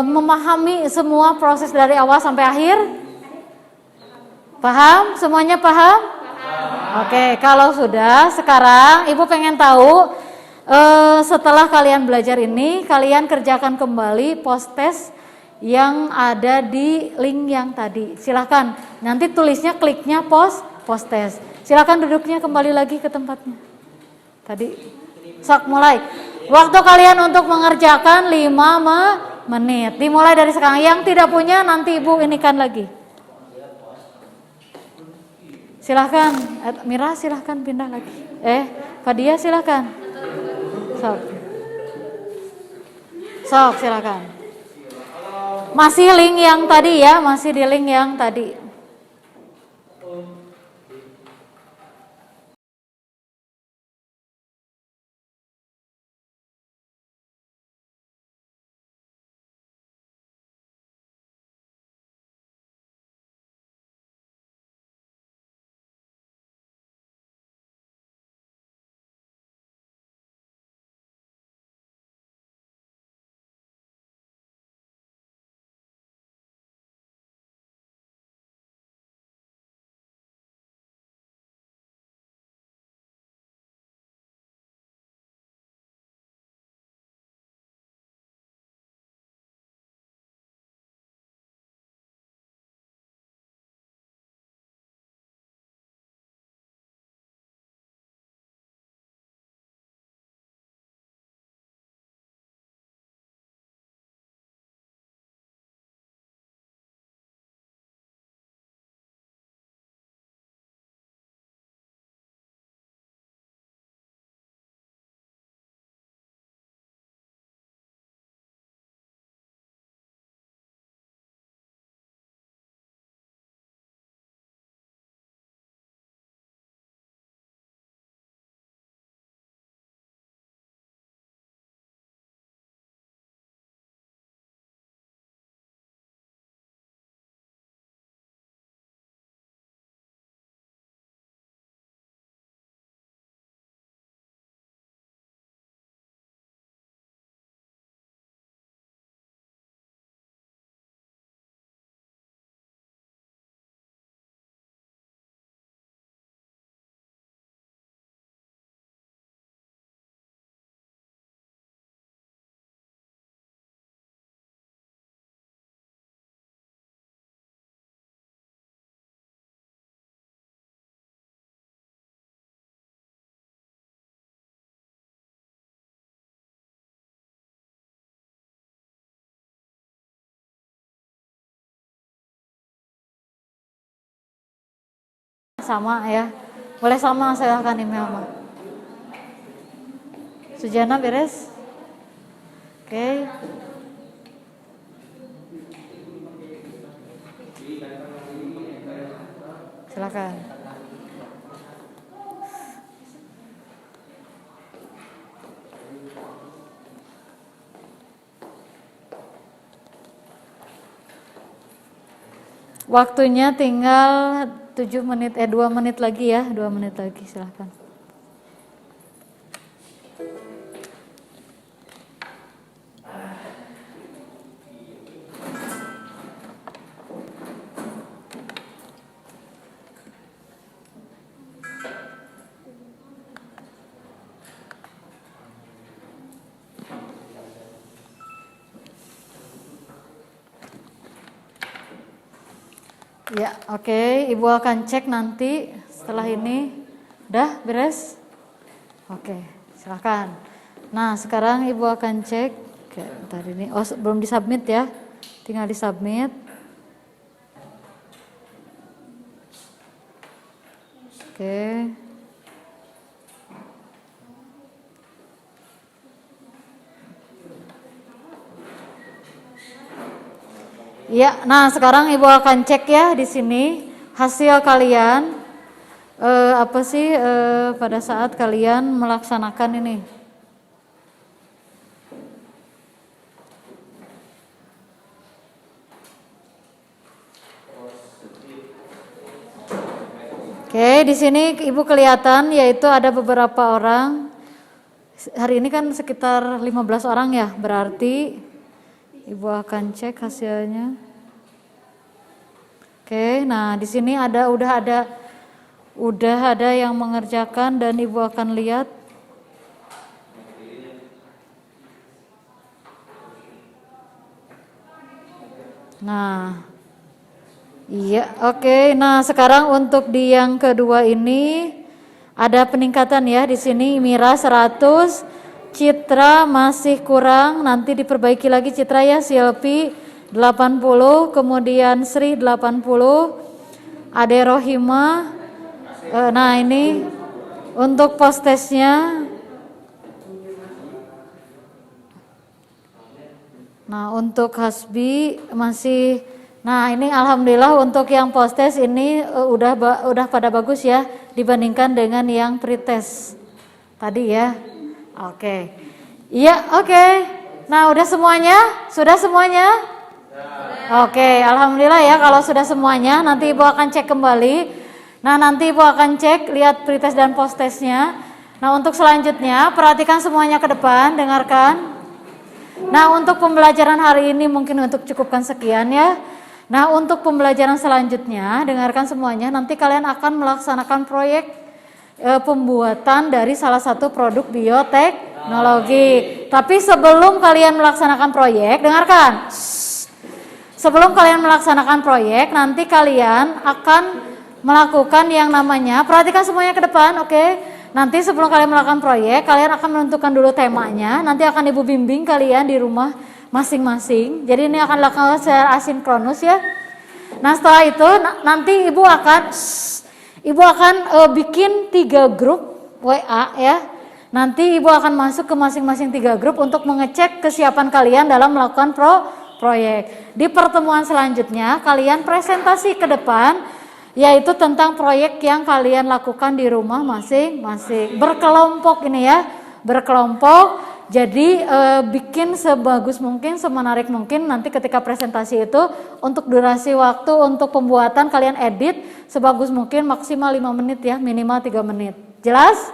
memahami semua proses dari awal sampai akhir? Paham? Semuanya paham? Oke, kalau sudah, sekarang Ibu pengen tahu setelah kalian belajar ini, kalian kerjakan kembali post test yang ada di link yang tadi. Silahkan, nanti tulisnya kliknya post test. Silahkan duduknya kembali lagi ke tempatnya. Tadi, sok mulai. Waktu kalian untuk mengerjakan 5 menit. Dimulai dari sekarang. Yang tidak punya nanti Ibu inikan lagi. Silahkan, Mira silahkan pindah lagi. Fadia silahkan. Sok silahkan. Masih link yang tadi ya, masih di link yang tadi. sama ya. Boleh sama, silahkan email mah. Sujana beres? Oke. Silakan. Waktunya tinggal 2 menit lagi ya, 2 menit lagi silahkan. Ya, oke. Ibu akan cek nanti setelah ini. Udah beres? Oke, silakan. Nah, sekarang Ibu akan cek. Oke, tadi ini. Oh, belum disubmit ya. Tinggal disubmit. Oke. Ya, nah sekarang Ibu akan cek ya di sini hasil kalian pada saat kalian melaksanakan ini. Oke, di sini Ibu kelihatan yaitu ada beberapa orang. Hari ini kan sekitar 15 orang ya, berarti Ibu akan cek hasilnya. Oke, nah di sini udah ada yang mengerjakan dan Ibu akan lihat. Nah, iya, oke. Nah, sekarang untuk di yang kedua ini ada peningkatan ya di sini. Mira 100. Citra masih kurang, nanti diperbaiki lagi Citra ya. Silvi 80, kemudian Sri 80, Ade Rohima. Nah ini untuk postesnya. Nah untuk Hasbi masih. Nah ini alhamdulillah untuk yang postes ini udah pada bagus ya dibandingkan dengan yang pretest tadi ya. Oke. Iya, oke. Nah, udah semuanya? Sudah semuanya? Oke, alhamdulillah ya kalau sudah semuanya. Nanti Ibu akan cek kembali. Nah, nanti Ibu akan cek lihat pretest dan posttestnya. Nah, untuk selanjutnya perhatikan semuanya ke depan, dengarkan. Nah, untuk pembelajaran hari ini mungkin untuk cukupkan sekian ya. Nah, untuk pembelajaran selanjutnya dengarkan semuanya. Nanti kalian akan melaksanakan proyek pembuatan dari salah satu produk bioteknologi. Tapi sebelum kalian melaksanakan proyek, dengarkan. Sebelum kalian melaksanakan proyek, nanti kalian akan melakukan yang namanya, perhatikan semuanya ke depan, oke? Nanti sebelum kalian melakukan proyek, kalian akan menentukan dulu temanya. Nanti akan Ibu bimbing kalian di rumah masing-masing. Jadi ini akan dilakukan secara asinkronus ya. Nah setelah itu nanti Ibu akan bikin 3 grup WA ya. Nanti Ibu akan masuk ke masing-masing 3 grup untuk mengecek kesiapan kalian dalam melakukan proyek. Di pertemuan selanjutnya kalian presentasi ke depan yaitu tentang proyek yang kalian lakukan di rumah masing-masing. Berkelompok ini ya, berkelompok. Jadi bikin sebagus mungkin, semenarik mungkin. Nanti ketika presentasi itu untuk durasi waktu untuk pembuatan kalian edit sebagus mungkin, maksimal 5 menit ya, minimal 3 menit. Jelas?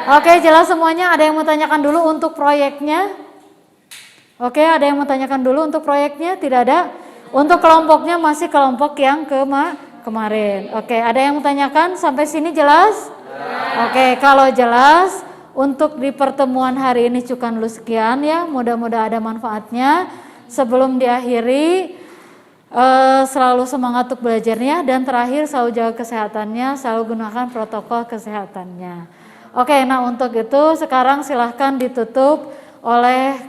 Oke, jelas semuanya. Ada yang mau tanyakan dulu untuk proyeknya? Oke, ada yang mau tanyakan dulu untuk proyeknya? Tidak ada? Untuk kelompoknya masih kelompok yang kemarin. Oke, ada yang mau tanyakan? Sampai sini jelas? Oke, kalau jelas, untuk di pertemuan hari ini cukup dulu sekian ya, mudah-mudahan ada manfaatnya. Sebelum diakhiri, selalu semangat untuk belajarnya, dan terakhir selalu jaga kesehatannya, selalu gunakan protokol kesehatannya. Oke, nah untuk itu sekarang silahkan ditutup oleh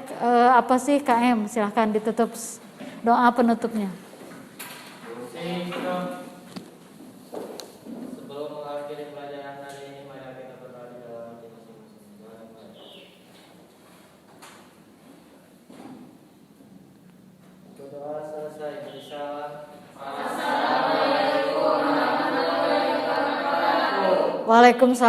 KM, silahkan ditutup doa penutupnya. Sebelum Waalaikumsalam.